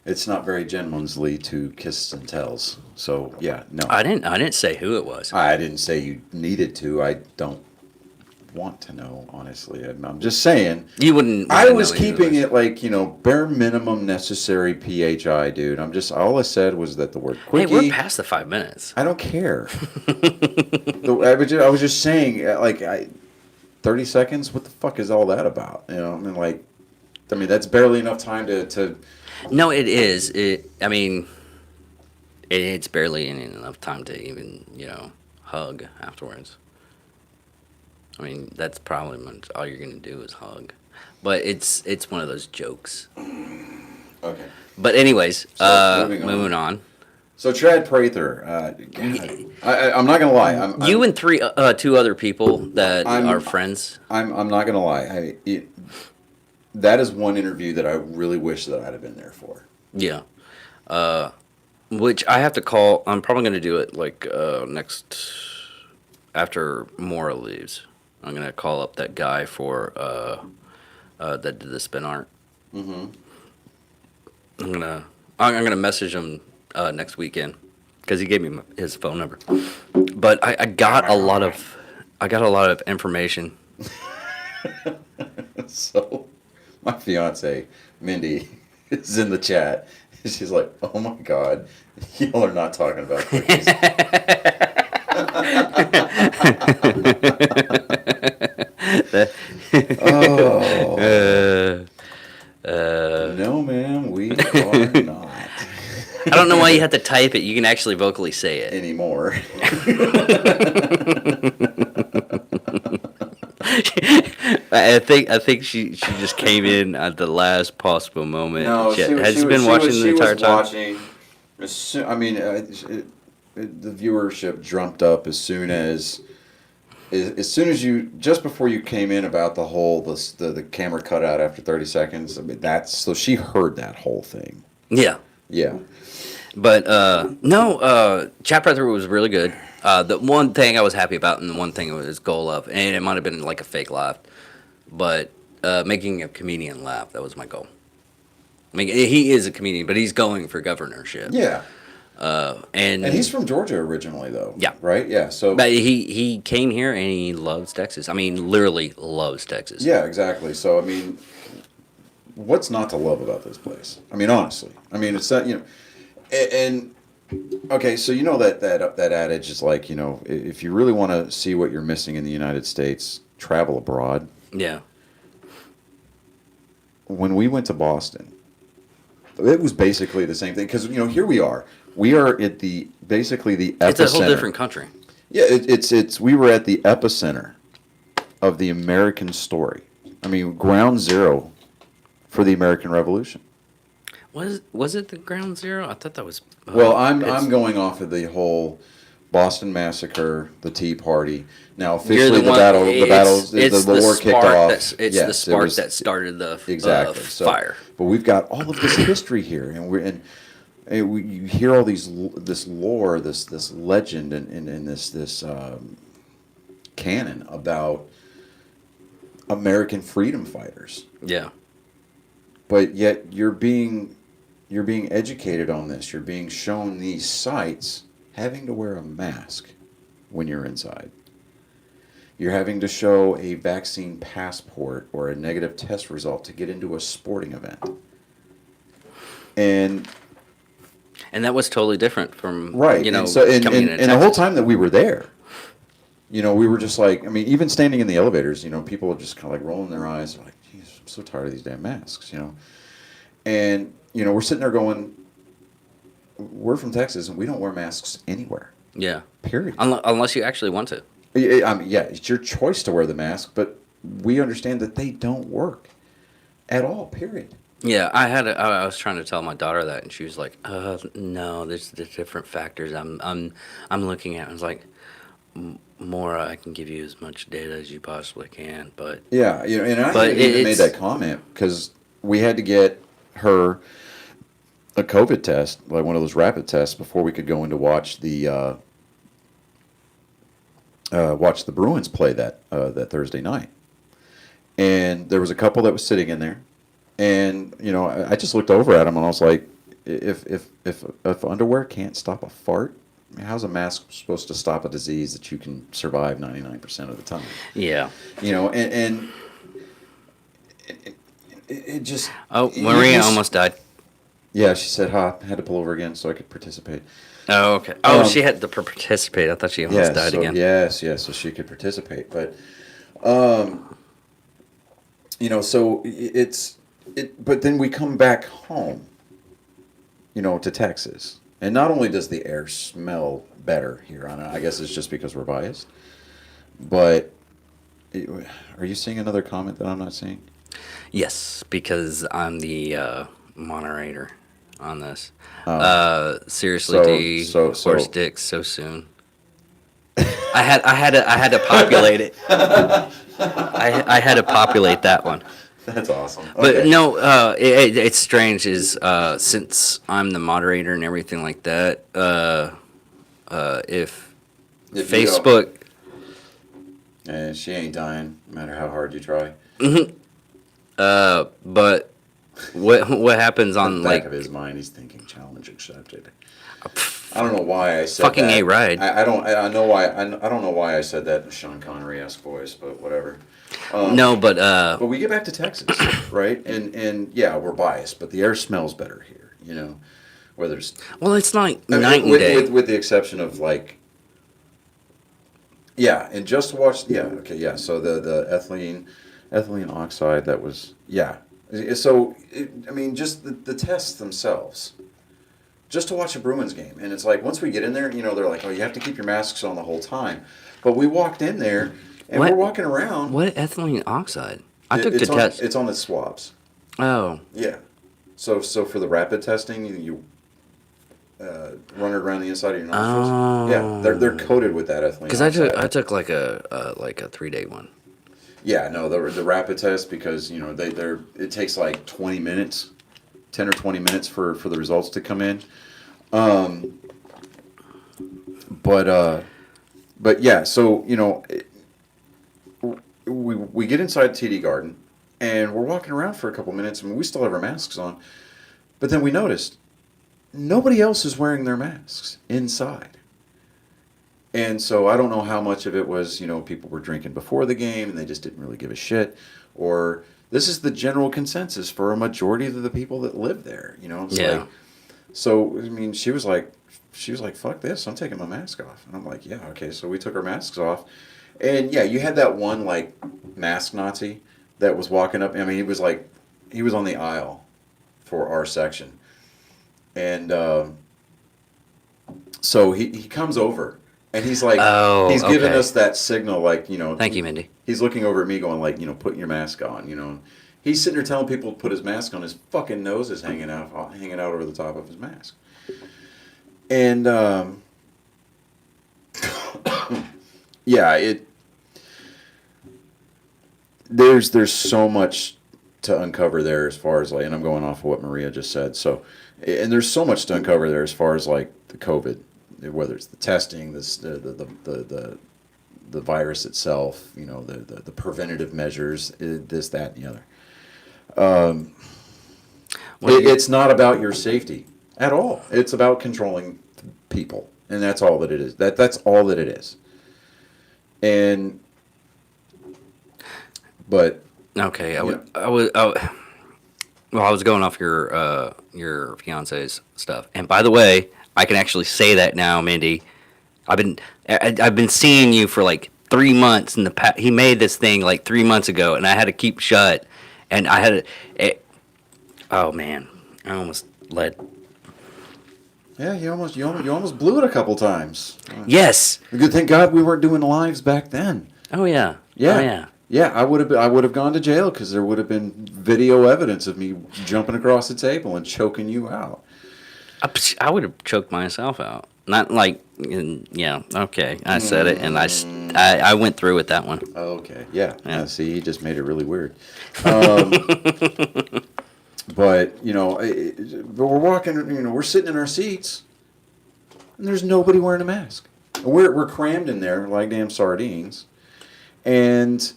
it's not very gentlemanly to kiss and tells. So yeah, no. I didn't say who it was. I didn't say you needed to. I don't want to know, honestly. I'm just saying. You wouldn't. I was keeping it like, bare minimum necessary PHI, dude. All I said was that the word quickie. Hey, we're past the 5 minutes. I don't care. I was just saying, 30 seconds. What the fuck is all that about? That's barely enough time to. No, it is. It's barely enough time to even, hug afterwards. That's probably all you're gonna do is hug. But it's one of those jokes. Okay. But anyways, So, moving moving on. on. So Chad Prather, I'm not gonna lie. You and two other people that I'm are friends. I'm not gonna lie. That is one interview that I really wish that I'd have been there for. Yeah. Which I have to call. I'm probably going to do it like next after Mora leaves. I'm going to call up that guy for that did the spin art. Mm-hmm. I'm gonna message him next weekend because he gave me his phone number. But I got a lot of information. So, my fiance Mindy is in the chat. She's like, "Oh my God, y'all are not talking about cookies." Oh. No, ma'am, we are not I don't know why you have to type it. You can actually vocally say it. anymore. I think she just came in at the last possible moment. No, Has she been watching the entire time? Watching. I mean, the viewership jumped up as soon as you just before you came in about the whole the camera cut out after 30 seconds. I mean, that's so she heard that whole thing. Yeah. Yeah. But no, Chat Prather was really good. The one thing I was happy about, and the one thing was his goal of, and it might have been like a fake laugh, but making a comedian laugh. That was my goal. I mean, he is a comedian, but he's going for governorship. Yeah. And he's from Georgia originally, though. Yeah. Right. Yeah. So. But he came here and he loves Texas. I mean, literally loves Texas. Yeah. Exactly. So I mean, what's not to love about this place? I mean, honestly. I mean, it's that and okay, so that adage is like, if you really want to see what you're missing in the United States, travel abroad. Yeah. When we went to Boston, it was basically the same thing because here we are. We are at basically the epicenter. It's a whole different country. Yeah, it's we were at the epicenter of the American story. I mean, ground zero for the American Revolution. Was it the ground zero? I thought that was. Well, I'm going off of the whole Boston Massacre, the Tea Party. Now officially the war kicked off. It's the spark that started the exactly fire. But we've got all of this history here, and you hear all this lore, this legend, and this canon about American freedom fighters. Yeah. But yet you're being educated on this. You're being shown these sites having to wear a mask when you're inside. You're having to show a vaccine passport or a negative test result to get into a sporting event. And that was totally different from right. And the whole time that we were there, we were just like, I mean, even standing in the elevators, people are just kind of like rolling their eyes, like, geez, I'm so tired of these damn masks, And we're sitting there going, we're from Texas and we don't wear masks anywhere. Yeah. Period. Unless you actually want to. I mean, yeah, it's your choice to wear the mask, but we understand that they don't work at all. Period. Yeah, I was trying to tell my daughter that, and she was like, "No, there's different factors. I'm looking at." I was like, "Maura, I can give you as much data as you possibly can, but yeah, and I even made that comment because we had to get her a COVID test, like one of those rapid tests, before we could go in to watch the Bruins play that Thursday night. And there was a couple that was sitting in there, and I just looked over at them and I was like, if underwear can't stop a fart, how's a mask supposed to stop a disease that you can survive 99% of the time? Yeah. And it just. Oh, Maria almost died. Yeah, she said, I had to pull over again so I could participate. Oh, okay. Oh, she had to participate. I thought she almost died again. Yes, so she could participate. But, so but then we come back home, to Texas. And not only does the air smell better here, I guess it's just because we're biased, but are you seeing another comment that I'm not seeing? Yes, because I'm the moderator on this. Seriously, So- D, so- horse so- dicks so soon. I had to populate it. I had to populate that one. That's awesome. But Okay. no, it's strange is since I'm the moderator and everything like that. If If you don't- Facebook, And she ain't dying, no matter how hard you try. but what happens on On the back like of his mind, he's thinking challenge accepted. I don't know why I said Fucking that. A right. I don't. I know why. I don't know why I said that in Sean Connery-esque voice, but whatever. no, but But we get back to Texas, right? And yeah, we're biased, but the air smells better here. You know, whether it's well, it's not I mean, night and with, day. with the exception of like. Yeah, and just watch. Yeah, okay, yeah. So the ethylene oxide that was So I mean, just the tests themselves. Just to watch a Bruins game, and it's like once we get in there, you know, they're like, oh, you have to keep your masks on the whole time. But we walked in there, and What? we're walking around. What ethylene oxide? I took It's the on, test. It's on the swabs. Oh, Yeah. So for the rapid testing, you run it around the inside of your nostrils. Oh. Yeah, they're coated with that ethylene. because I took like a 3-day one. Yeah, no, the rapid test because you know it takes like 20 minutes, 10 or 20 minutes for the results to come in. But yeah, so you know, we get inside TD Garden, and we're walking around for a couple minutes. I mean, we still have our masks on, but then we noticed nobody else is wearing their masks inside. And so I don't know how much of it was, you know, people were drinking before the game and they just didn't really give a shit, or this is the general consensus for a majority of the people that live there. You know, it's Yeah. like, so I mean, she was like, fuck this, I'm taking my mask off, and I'm like, yeah, okay. So we took our masks off, and yeah, you had that one like mask Nazi that was walking up. I mean, he was on the aisle for our section, and so he comes over. And he's like, Oh, he's giving okay. us that signal, like, you know. Thank you, Mindy. He's looking over at me going, like, you know, put your mask on, you know. He's sitting there telling people to put his mask on. His fucking nose is hanging out over the top of his mask. And, yeah, there's so much to uncover there as far as, like, and I'm going off of what Maria just said. So, and there's so much to uncover there as far as, like, the COVID. Whether it's the testing, the virus itself, you know, the preventative measures, this, that, and the other. It's not about your safety at all. It's about controlling people, and that's all that it is. That's all that it is. But Okay, I was going off your fiance's stuff, and by the way, I can actually say that now, Mindy. I've been seeing you for like 3 months in the past. He made this thing like 3 months ago, and I had to keep shut, and I had to. Oh man, I almost let. yeah, you almost blew it a couple times. Yes. Good, thank God we weren't doing lives back then. Oh yeah. Yeah. Oh yeah. Yeah, I would have gone to jail because there would have been video evidence of me jumping across the table and choking you out. I would have choked myself out. Not like, yeah. Okay, I said it, and I went through with that one. Okay, yeah. Yeah. See, he just made it really weird. But you know, but we're walking. You know, we're sitting in our seats, and there's nobody wearing a mask. We're crammed in there like damn sardines, and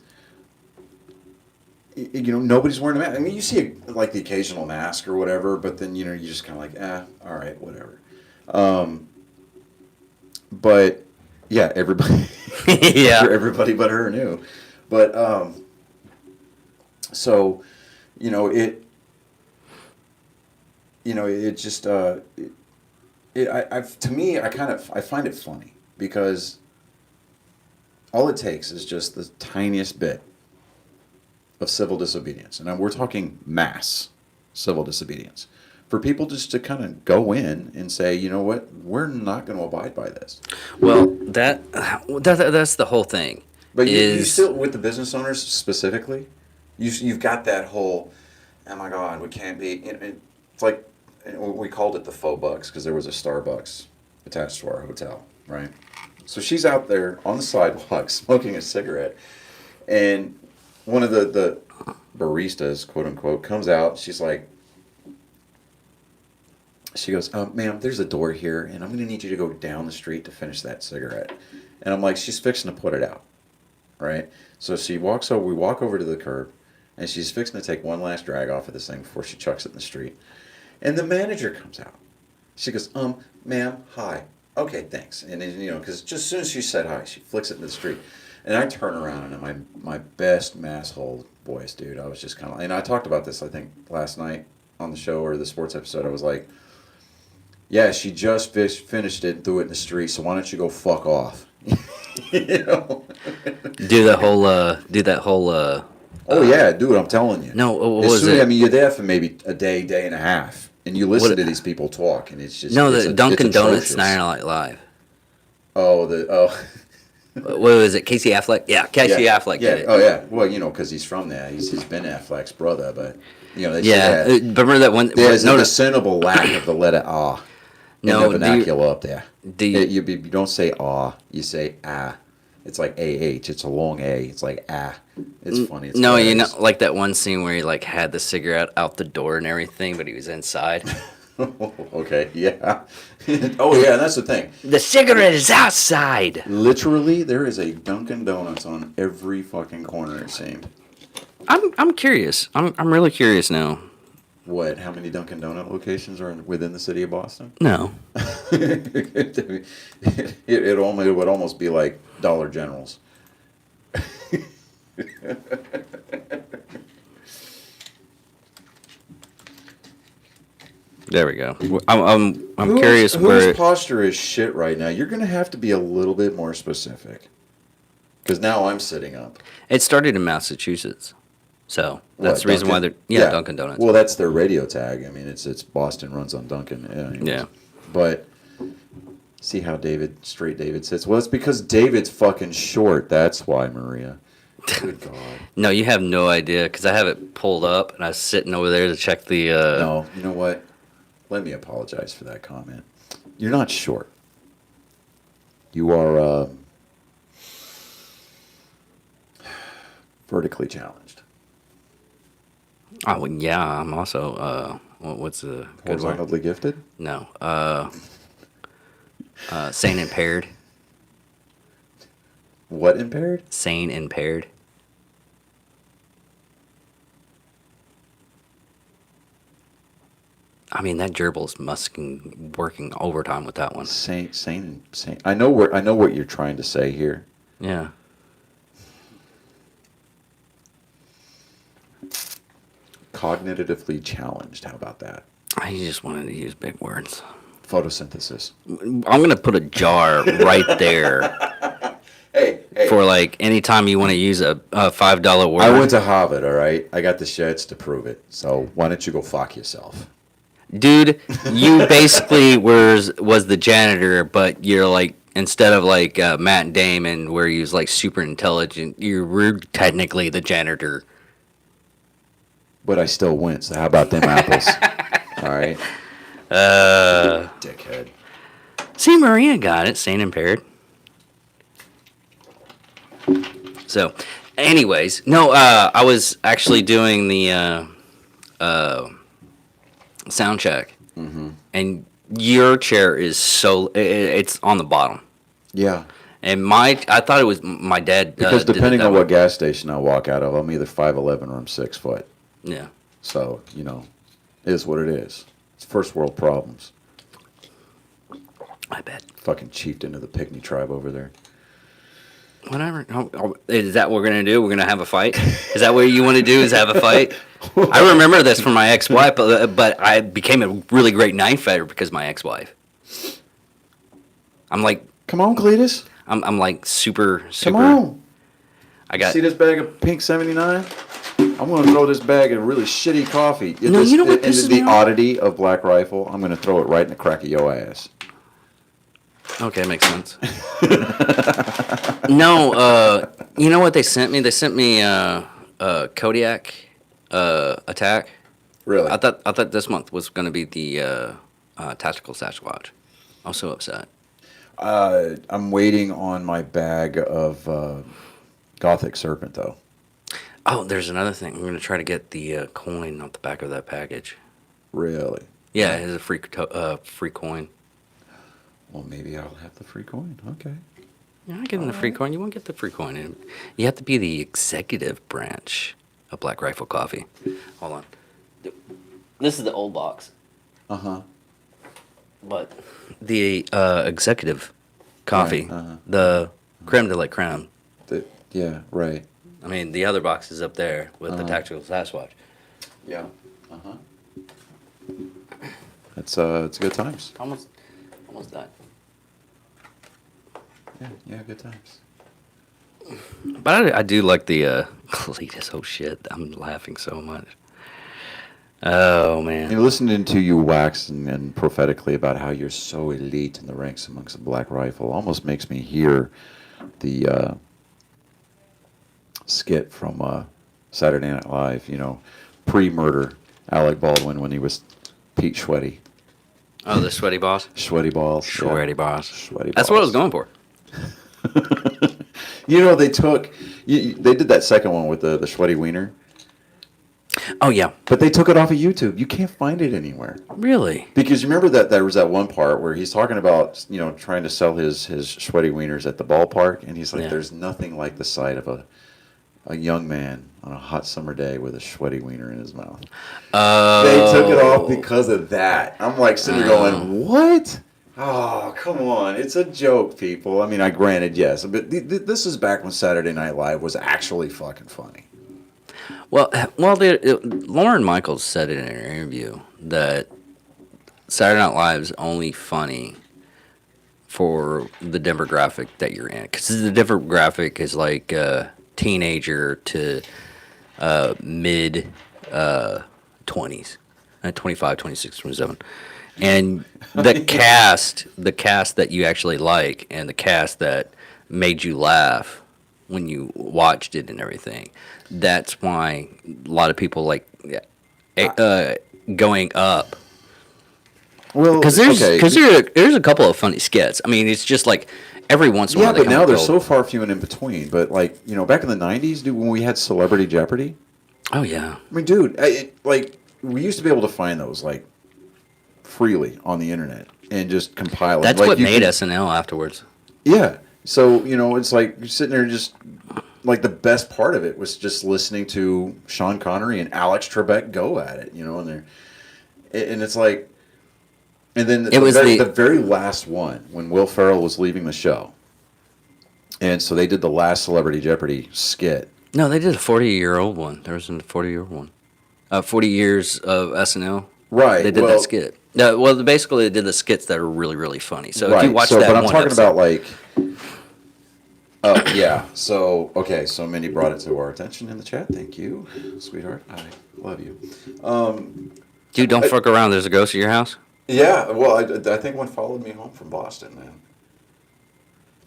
you know, nobody's wearing a mask. I mean, you see like the occasional mask or whatever, but then you know, you just kind of like, all right, whatever. But yeah, everybody, Yeah. everybody but her knew. But so, you know, it just to me, I find it funny because all it takes is just the tiniest bit of civil disobedience, and we're talking mass civil disobedience, for people just to kind of go in and say, you know what, we're not going to abide by this. Well, that's the whole thing. But you still, with the business owners specifically, you've got that whole, oh my God, we can't be. It's like we called it the faux bucks because there was a Starbucks attached to our hotel, right? So she's out there on the sidewalk smoking a cigarette, and one of the baristas, quote unquote, comes out. She's like, she goes, ma'am, there's a door here, and I'm going to need you to go down the street to finish that cigarette. And I'm like, she's fixing to put it out, right? So she walks over, we walk over to the curb, and she's fixing to take one last drag off of this thing before she chucks it in the street. And the manager comes out. She goes, ma'am, hi. Okay, thanks. And then, you know, because just as soon as she said hi, she flicks it in the street. And I turn around, and my best masshole voice, dude, I was just kind of, and I talked about this, I think, last night on the show or the sports episode. I was like, yeah, she just finished it and threw it in the street, so why don't you go fuck off? You know? Do that whole. Oh, yeah, dude, I'm telling you. No, what as was soon, it? I mean, you're there for maybe a day, day and a half, and you listen to these people talk, and it's just. No, it's the Dunkin' it's Donuts atrocious. Night Night Live. Oh. What was it? Casey Affleck? Yeah, Casey Affleck Yeah. did it. Oh, yeah. Well, you know, because he's from there. He's Ben Affleck's brother, but, you know, they Yeah, say that. but remember that one? There's a Notice, discernible lack of the letter R in No, the do you- vernacular up there. you- You don't say R, you say ah. It's like AH. It's a long A. It's like ah. It's funny. It's no, you know, hilarious. like that one scene where he like had the cigarette out the door and everything, but he was inside. Okay, yeah. Oh, yeah, that's the thing. The cigarette is outside. Literally, there is a Dunkin' Donuts on every fucking corner, it seemed. I'm curious. I'm really curious now. What, how many Dunkin' Donut locations are within the city of Boston? No. it would almost be like Dollar Generals. There we go. I'm curious whose where. posture is shit right now. You're going to have to be a little bit more specific. Because now I'm sitting up. It started in Massachusetts, so that's What, the reason why Dunkin'? they're Dunkin' Donuts. Well, that's their radio tag. I mean, it's Boston runs on Dunkin'. Yeah. anyways. Yeah. But see how straight David sits. Well, it's because David's fucking short. That's why, Maria. Good God. No, you have no idea because I have it pulled up and I was sitting over there to check the. No, you know what? Let me apologize for that comment. You're not short. You are vertically challenged. Oh well, yeah, I'm also. What's the good word? Horizontally gifted? No. Sane impaired. What impaired? Sane impaired. I mean, that gerbil's working overtime with that one. Sane. I know what you're trying to say here. Yeah. Cognitively challenged. How about that? I just wanted to use big words. Photosynthesis. I'm going to put a jar right there Hey. for like anytime you want to use a $5 word. I went to Harvard, all right? I got the shits to prove it. So why don't you go fuck yourself? Dude, you basically was the janitor, but you're like, instead of like Matt Damon, where he was like super intelligent, you're technically the janitor. But I still win, so how about them apples? All right? Dickhead. See, Maria got it, sane impaired. So, anyways, no, I was actually doing the sound check, and your chair is it's on the bottom, Yeah. and I thought it was my dad. Because did it depending that on way. what gas station I walk out of, I'm either 5'11" or I'm 6 foot. Yeah. So, it is what it is. It's first world problems. I bet. Fucking chieftain of the Pygmy tribe over there. Whatever. Is that what we're gonna do? We're gonna have a fight? Is that what you want to do? Is have a fight? I remember this from my ex-wife, but I became a really great knife fighter because of my ex-wife. I'm like, Come on, Cletus. I'm like super. Come on. I got. See this bag of pink 79? I'm going to throw this bag of really shitty coffee. No, you know what and pisses the me off? oddity of Black Rifle, I'm going to throw it right in the crack of your ass. Okay, makes sense. No, you know what they sent me? They sent me Kodiak Attack. Really? I thought this month was going to be the tactical Sasquatch. I was so upset. I'm waiting on my bag of Gothic Serpent, though. Oh, there's another thing. I'm going to try to get the coin off the back of that package. Really? Yeah, it has a free coin. Well, maybe I'll have the free coin. Okay. You're not getting the free coin. You won't get the free coin. You have to be the executive branch of Black Rifle Coffee. Hold on. This is the old box. Uh-huh. But the executive coffee, Right, uh-huh. the creme de la creme. Yeah, right. I mean, the other box is up there with the tactical Sasquatch. Yeah. Uh-huh. It's good times. Almost done. Yeah, good times. But I do like the Cletus. Oh shit! I'm laughing so much. Oh man. You know, listening to you wax and prophetically about how you're so elite in the ranks amongst the Black Rifle almost makes me hear the skit from Saturday Night Live. You know, pre-murder Alec Baldwin when he was Pete Schwetty. Oh, the sweaty boss. Sweaty balls. Sweaty yeah. boss. Sweaty That's balls. what I was going for. You know, they did that second one with the sweaty wiener, Oh yeah. but they took it off of YouTube. You can't find it anywhere. Really? Because you remember that there was that one part where he's talking about, you know, trying to sell his sweaty wieners at the ballpark, and he's like, Yeah. there's nothing like the sight of a young man on a hot summer day with a sweaty wiener in his mouth. They took it off because of that. I'm like sitting there going, what? Oh, come on. It's a joke, people. I mean, granted, yes, but this is back when Saturday Night Live was actually fucking funny. Well, Lauren Michaels said in an interview that Saturday Night Live is only funny for the demographic that you're in, because the demographic is like teenager to mid 20s, 25, 26, 27. And the cast that you actually like, and the cast that made you laugh when you watched it and everything, that's why a lot of people like going up. Well, Because there's a couple of funny skits. I mean, it's just like every once in a yeah, while. but they now come they're and so go, far few and in between. But like, you know, back in the '90s, dude, when we had Celebrity Jeopardy, oh yeah. I mean, dude, like we used to be able to find those like freely on the internet and just compile them. That's like, what you made could- SNL afterwards. Yeah. So, you know, it's like you're sitting there just like the best part of it was just listening to Sean Connery and Alex Trebek go at it, you know, and it's like, and then the very last one when Will Ferrell was leaving the show. And so they did the last Celebrity Jeopardy skit. No, they did a 40-year-old one. There was a 40-year-old one. 40 years of SNL. Right. They did well, that skit. No, well, basically they did the skits that are really, really funny. So right. if you watch so, that but I'm one talking episode, about like, yeah. So, okay. So Mindy brought it to our attention in the chat. Thank you, sweetheart. I love you. dude, don't fuck around. There's a ghost at your house. Yeah. Well, I think one followed me home from Boston, man.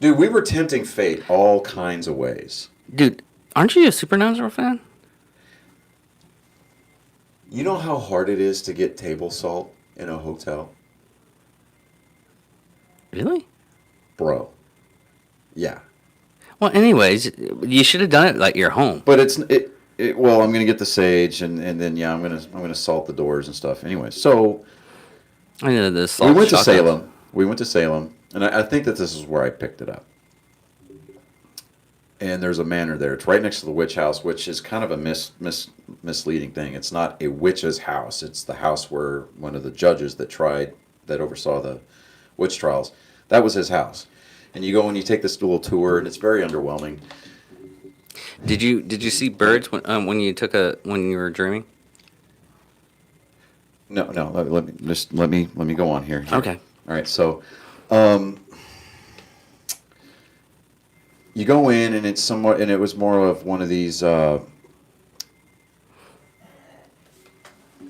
Dude, we were tempting fate all kinds of ways. Dude, aren't you a Supernatural fan? You know how hard it is to get table salt in a hotel? Really? Bro. Yeah. Well, anyways, you should have done it like your home. But well, I'm gonna get the sage and then yeah, I'm gonna salt the doors and stuff. Anyway, so I know this. we went to Salem. We went to Salem, and I think that this is where I picked it up. And there's a manor there. It's right next to the witch house, which is kind of a misleading thing. It's not a witch's house. It's the house where one of the judges that oversaw the witch trials, that was his house. And you go and you take this little tour, and it's very underwhelming. Did you see birds when you were dreaming? No. Let me go on here. Okay. All right. So, you go in, and it's somewhat, and it was more of one of these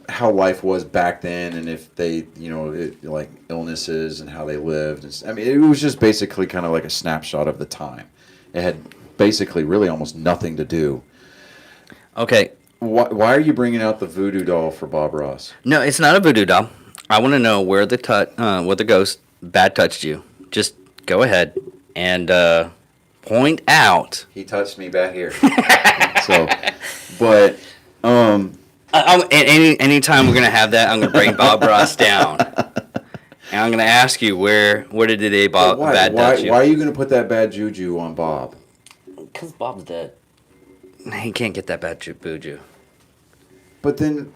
how life was back then, and if they, you know, like illnesses and how they lived. I mean, it was just basically kind of like a snapshot of the time. It had basically really almost nothing to do. Okay. Why are you bringing out the voodoo doll for Bob Ross? No, it's not a voodoo doll. I want to know where where the ghost bad touched you. Just go ahead and point out. He touched me back here. So, but Anytime we're gonna have that, I'm gonna bring Bob Ross down, and I'm gonna ask you where did they bad touch you? Why are you gonna put that bad juju on Bob? Because Bob's dead. He can't get that bad juju. But then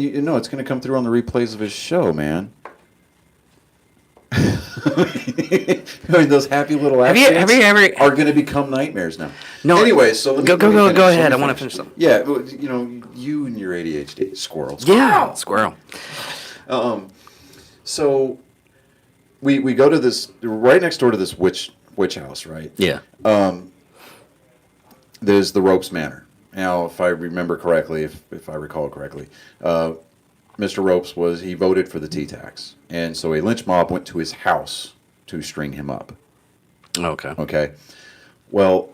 you know it's going to come through on the replays of his show, man. I mean, those happy little accidents have you ever are going to become nightmares now. No. Anyway, so let me go ahead. I want to finish them. Yeah, you know, you and your ADHD squirrel. Yeah, squirrel. So we go to this right next door to this witch house, right? Yeah. There's the Ropes Manor. Now, if I remember correctly, if I recall correctly, Mr. Ropes he voted for the T-tax. And so a lynch mob went to his house to string him up. Okay. Okay. Well,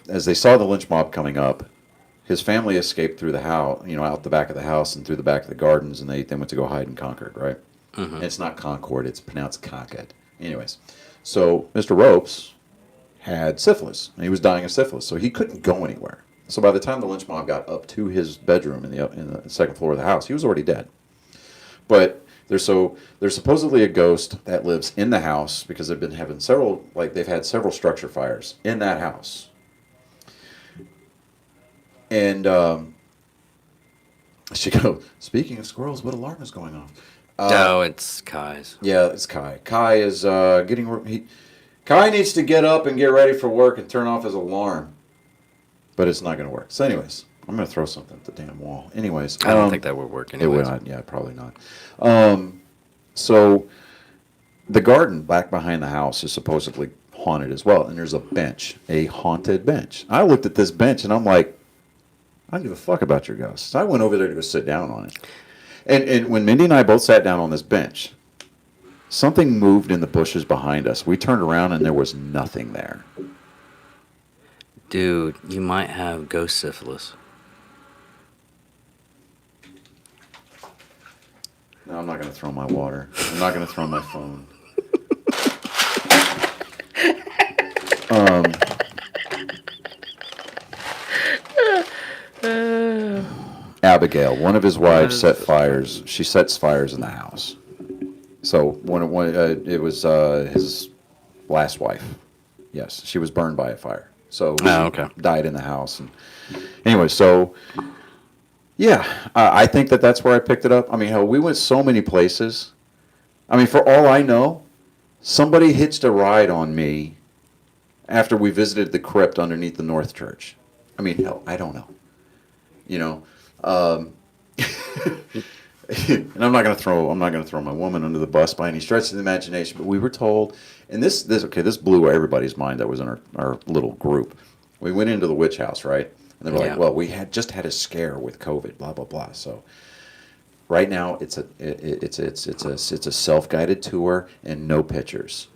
as they saw the lynch mob coming up, his family escaped through the house, you know, out the back of the house and through the back of the gardens, and they went to go hide in Concord, right? Mm-hmm. It's not Concord, it's pronounced Concord. Anyways, so Mr. Ropes had syphilis, and he was dying of syphilis, so he couldn't go anywhere. So by the time the lynch mob got up to his bedroom in the second floor of the house, he was already dead. But there's supposedly a ghost that lives in the house because they've had several structure fires in that house. And she goes, speaking of squirrels, what alarm is going off? It's Kai's. Yeah, it's Kai. Kai is Kai needs to get up and get ready for work and turn off his alarm. But it's not going to work. So anyways, I'm going to throw something at the damn wall. Anyways. I don't think that would work anyways. It would not. Yeah, probably not. So the garden back behind the house is supposedly haunted as well. And there's a bench, a haunted bench. I looked at this bench and I'm like, I don't give a fuck about your ghosts. I went over there to go sit down on it. And when Mindy and I both sat down on this bench, something moved in the bushes behind us. We turned around and there was nothing there. Dude, you might have ghost syphilis. No, I'm not going to throw my water. I'm not going to throw my phone. Abigail, one of his wives set fires. She sets fires in the house. So it was his last wife. Yes, she was burned by a fire. So died in the house. And anyway, so yeah, I think that's where I picked it up. I mean, hell, we went so many places. I mean, for all I know, somebody hitched a ride on me after we visited the crypt underneath the North Church. I mean, hell, I don't know. You know, and I'm not gonna throw my woman under the bus by any stretch of the imagination. But we were told, and this blew everybody's mind that was in our little group. We went into the witch house, right? And they were like, well, we had just had a scare with COVID, blah blah blah. So right now it's a self-guided tour and no pictures,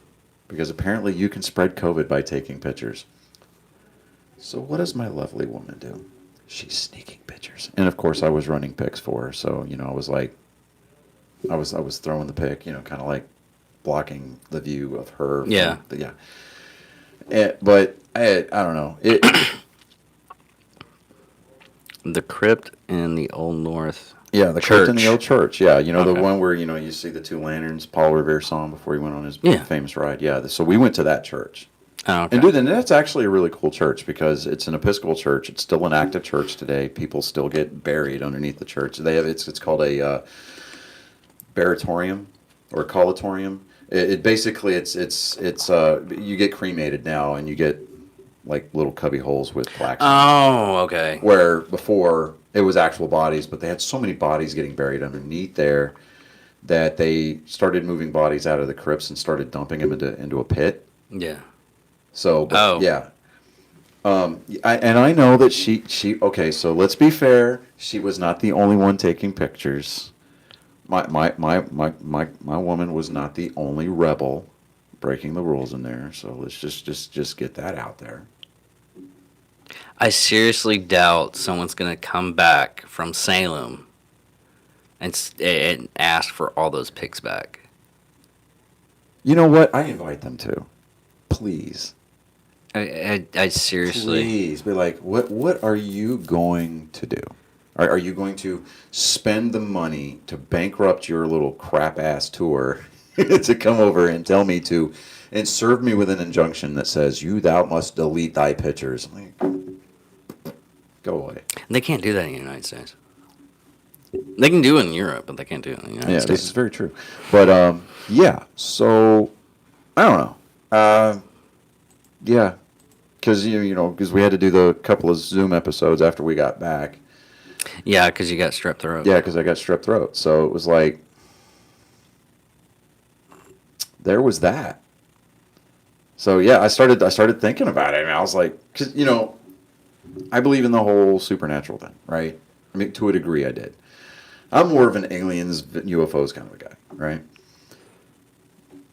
because apparently you can spread COVID by taking pictures. So what does my lovely woman do? She's sneaking pictures, and of course I was running pics for her. So you know, I was like, I was throwing the pic, you know, kind of like blocking the view of her. Yeah, but I don't know it. The crypt in the Old North. Yeah, the crypt in the old church. Yeah, you know, the one where, you know, you see the two lanterns Paul Revere saw him before he went on his famous ride. Yeah, so we went to that church. Oh, okay. And dude, and that's actually a really cool church because it's an Episcopal church. It's still an active church today. People still get buried underneath the church. They have it's called a baratorium or colatorium. It basically it's you get cremated now and you get like little cubby holes with plaques. Oh, okay. Where before it was actual bodies, but they had so many bodies getting buried underneath there that they started moving bodies out of the crypts and started dumping them into a pit. Yeah. So, yeah. I know that she okay, so let's be fair. She was not the only one taking pictures. My woman was not the only rebel breaking the rules in there. So let's just get that out there. I seriously doubt someone's gonna come back from Salem and ask for all those pigs back. You know what? I invite them to. Please. I seriously. Please be like, what are you going to do? Are you going to spend the money to bankrupt your little crap ass tour to come over and tell me to and serve me with an injunction that says thou must delete thy pictures? I'm like, go away. They can't do that in the United States. They can do it in Europe, but they can't do it in the United Yeah, States. this is very true. But yeah, so I don't know. Yeah, because because we had to do the couple of Zoom episodes after we got back. Yeah, because you got strep throat. Yeah, because I got strep throat. So it was like, there was that. So yeah, I started thinking about it, and I was like, because I believe in the whole supernatural thing, right? I mean, to a degree, I did. I'm more of an aliens, UFOs kind of a guy, right?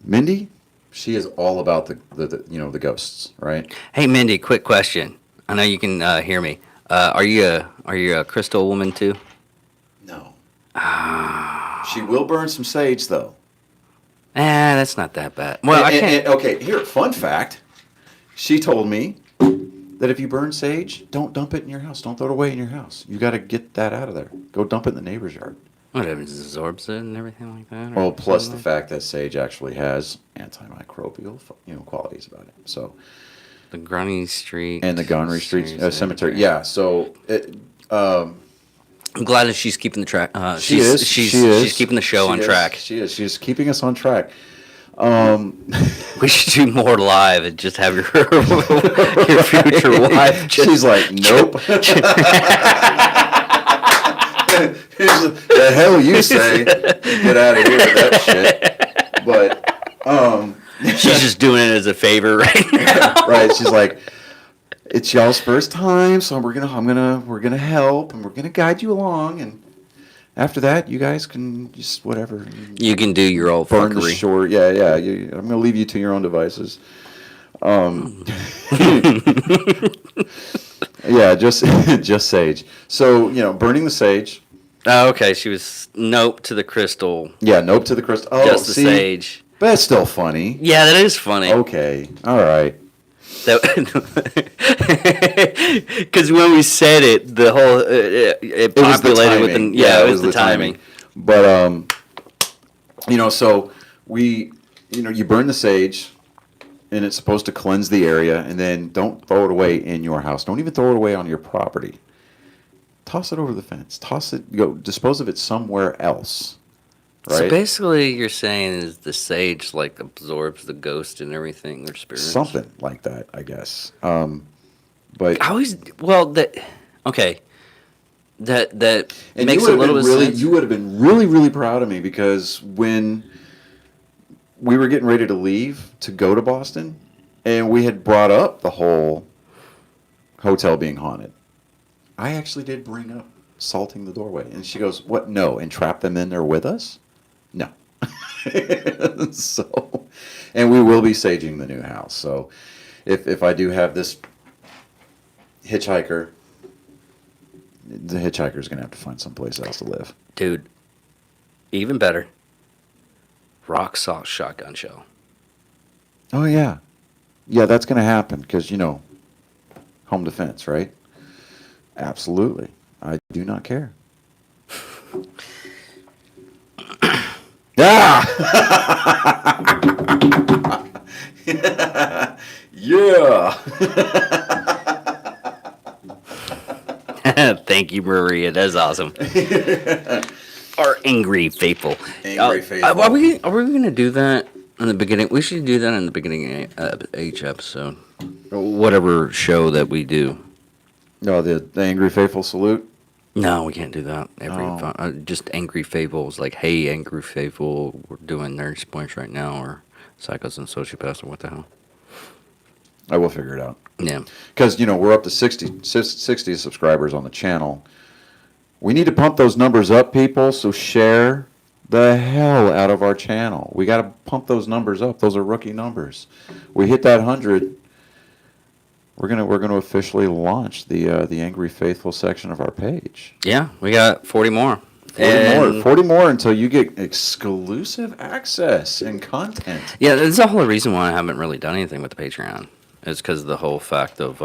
Mindy, she is all about the ghosts, right? Hey, Mindy, quick question. I know you can hear me. Are you a crystal woman too? No. She will burn some sage, though. That's not that bad. Well, I can't. Okay, here, fun fact. She told me that if you burn sage, don't dump it in your house. Don't throw it away in your house. You got to get that out of there. Go dump it in the neighbor's yard. What, it absorbs it and everything like that? Well, plus the fact that sage actually has antimicrobial, qualities about it. So. The Gunnery Street. And the Gunnery Street Cemetery. Yeah, so I'm glad that she's keeping the track. She is. She's keeping the show on track. She is. She's keeping us on track. We should do more live and just have your future wife. She's like, nope. The hell you say? Get out of here with that shit. But she's just doing it as a favor right now. Right. She's like, it's y'all's first time, so we're gonna help and we're gonna guide you along, and after that, you guys can just whatever. You can do your old burn fuckery. the shore. Yeah. I'm gonna leave you to your own devices. Yeah, just sage. So burning the sage. Oh, okay. She was nope to the crystal. Yeah, nope to the crystal. Oh, just the sage. But that's still funny. Yeah, that is funny. Okay, all right. Because when we said it, the whole it populated with the it was the timing. But so we you burn the sage, and it's supposed to cleanse the area, and then don't throw it away in your house. Don't even throw it away on your property. Toss it over the fence. Dispose of it somewhere else. Right? So basically, you're saying is the sage absorbs the ghost and everything, their spirits. Something like that, I guess. But I always that and makes a little bit of sense. You would have been really, really proud of me, because when we were getting ready to leave to go to Boston, and we had brought up the whole hotel being haunted, I actually did bring up salting the doorway, and she goes, "What? No, and trap them in there with us? No." So, and we will be saging the new house. So, if I do have this hitchhiker, the hitchhiker's gonna have to find someplace else to live. Dude, even better. Rock salt shotgun shell. Oh yeah, that's gonna happen because home defense, right? Absolutely, I do not care. Yeah. Yeah. Thank you, Maria. That's awesome. Our angry faithful. Angry faithful. Are we gonna do that in the beginning? We should do that in the beginning of each episode, whatever show that we do. No, the angry faithful salute. No, we can't do that. Just angry faithful is like, hey, angry faithful, we're doing Nerds Points right now, or Psychos and Sociopaths, or what the hell. I will figure it out. Yeah. Because, we're up to 60 subscribers on the channel. We need to pump those numbers up, people, so share the hell out of our channel. We got to pump those numbers up. Those are rookie numbers. We hit that 100. we're gonna officially launch the Angry Faithful section of our page. Yeah, we got 40 more. 40 more until you get exclusive access and content. Yeah, that's the whole reason why I haven't really done anything with the Patreon. It's because of the whole fact of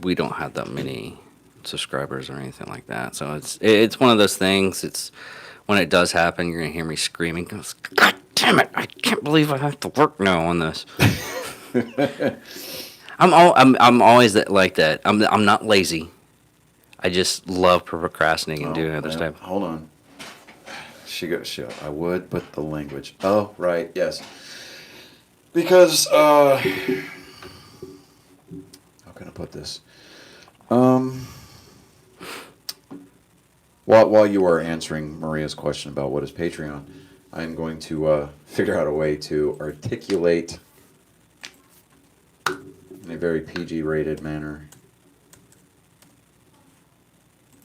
we don't have that many subscribers or anything like that. So it's one of those things. It's when it does happen, you're gonna hear me screaming. God damn it! I can't believe I have to work now on this. I'm always like that. I'm not lazy. I just love procrastinating and doing other stuff. Hold on. I would, but the language. Oh, right, yes. Because, how can I put this? While you are answering Maria's question about what is Patreon, I'm going to figure out a way to articulate in a very PG-rated manner.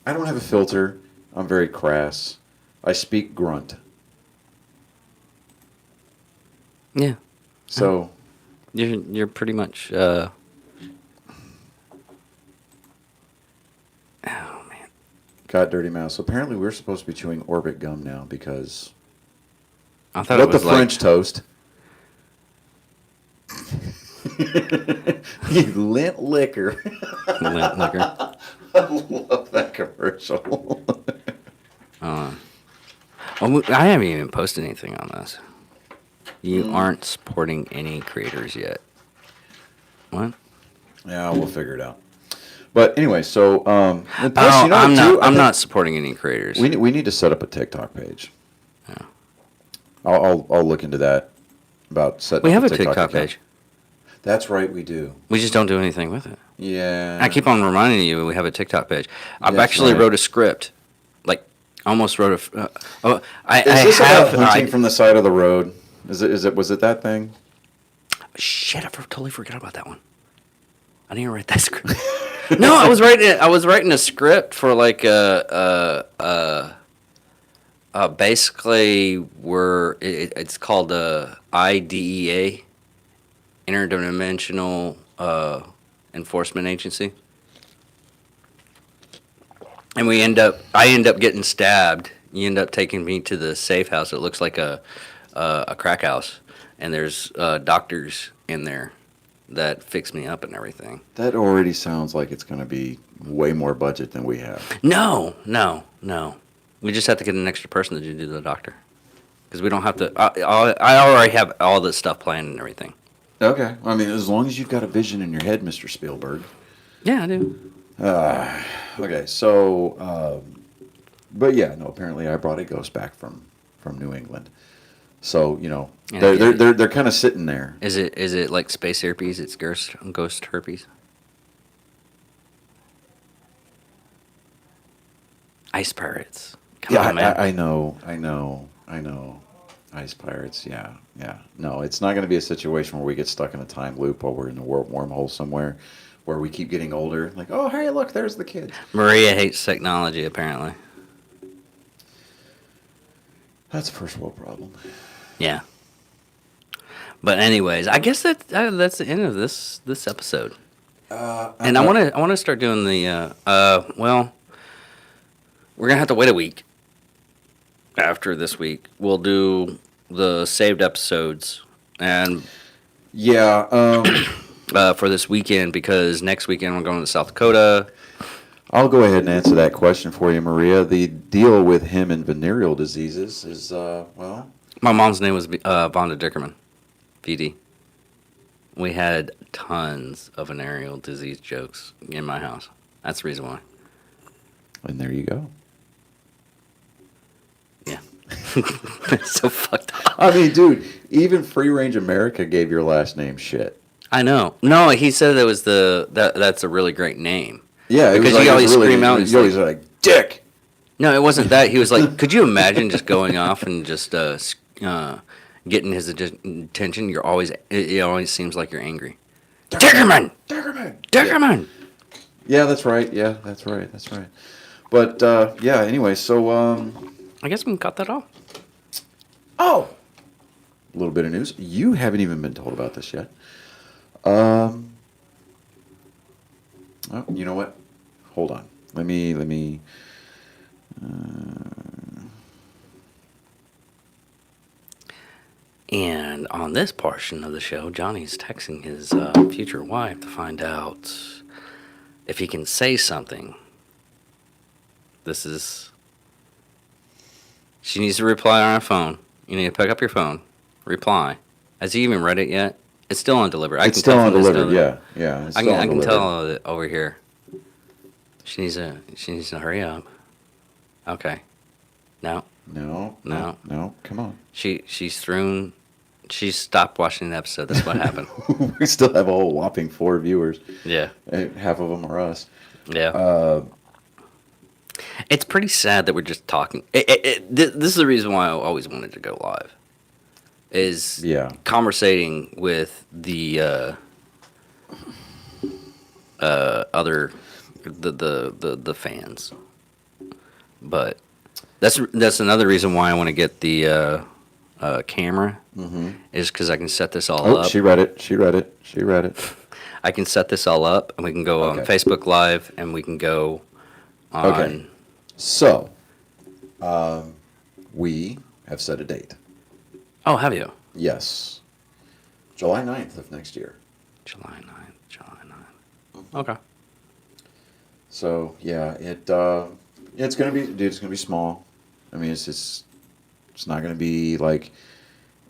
I don't have a filter. I'm very crass. I speak grunt. Yeah. So You're pretty much. Oh man. got dirty mouth. So apparently we're supposed to be chewing Orbit gum now because. I thought What it was the French toast? You lint liquor. lint liquor. I love that commercial. Well, I haven't even posted anything on this. You aren't supporting any creators yet. What? Yeah, we'll figure it out. But anyway, so and plus, Oh, you know I'm what, not. too? I I'm think not supporting any creators. We need to set up a TikTok page. Yeah. I'll look into that about setting. We up have a TikTok TikTok account. page. That's right, we do. We just don't do anything with it. Yeah. I keep on reminding you we have a TikTok page. I've That's actually right. wrote a script, like almost wrote a. Is this about hunting from the side of the road? Was it that thing? Shit! I totally forgot about that one. I didn't even write that script. No, I was writing a script for like basically it's called IDEA, Interdimensional Enforcement Agency. And I end up getting stabbed. You end up taking me to the safe house. It looks like a crack house, and there's doctors in there that fix me up and everything. That already sounds like it's going to be way more budget than we have. No. We just have to get an extra person to do the doctor, because we don't have to. I already have all this stuff planned and everything. Okay. I mean, as long as you've got a vision in your head, Mr. Spielberg. Yeah, I do. Okay, so, but yeah, no. Apparently, I brought a ghost back from New England. So Yeah, they're kind of sitting there. Is it like space herpes? It's ghost herpes. Ice pirates. Come on, man. I know. Ice pirates, yeah. No, it's not going to be a situation where we get stuck in a time loop while we're in the wormhole somewhere, where we keep getting older. Like, oh, hey, look, there's the kids. Maria hates technology, apparently. That's a first world problem. Yeah. But anyways, I guess that's the end of this episode. And I want to start doing the well, we're gonna have to wait a week. After this week, we'll do the saved episodes and Yeah. for this weekend, because next weekend we're going to South Dakota. I'll go ahead and answer that question for you, Maria. The deal with him and venereal diseases is, well... My mom's name was Vonda Dickerman, VD. We had tons of venereal disease jokes in my house. That's the reason why. And there you go. Yeah. So fucked up. I mean, dude, even Free Range America gave your last name shit. I know. No, he said it was that's a really great name. Yeah, because you always scream out. You always like, Dick! No, it wasn't that. He was like, could you imagine just going off and just getting his attention? It always seems like you're angry. Dickerman! Yeah. Yeah, that's right. Yeah, that's right. But, yeah, anyway, so, I guess we can cut that off. Oh! A little bit of news. You haven't even been told about this yet. Um. Oh, you know what? Hold on. Let me. And on this portion of the show, Johnny's texting his future wife to find out if he can say something. This is. She needs to reply on her phone. You need to pick up your phone. Reply. Has he even read it yet? It's still undelivered. It's still undelivered. Yeah, yeah. It's still I can undelivered. tell it over here. She needs to hurry up. Okay. No. No. No. No. Come on. She's stopped watching the episode. That's what happened. We still have a whole whopping 4 viewers. Yeah. And half of them are us. Yeah. It's pretty sad that we're just talking. This is the reason why I always wanted to go live. Is conversating with the other the fans, but that's another reason why I want to get the camera. Mm-hmm. Is because I can set this all up. She read it. I can set this all up, and we can go on Facebook Live, and we can go on. Okay. So, we have set a date. Oh, have you? Yes. July 9th of next year. July 9th. Okay. So, yeah, it's going to be, dude, it's going to be small. I mean, it's not going to be like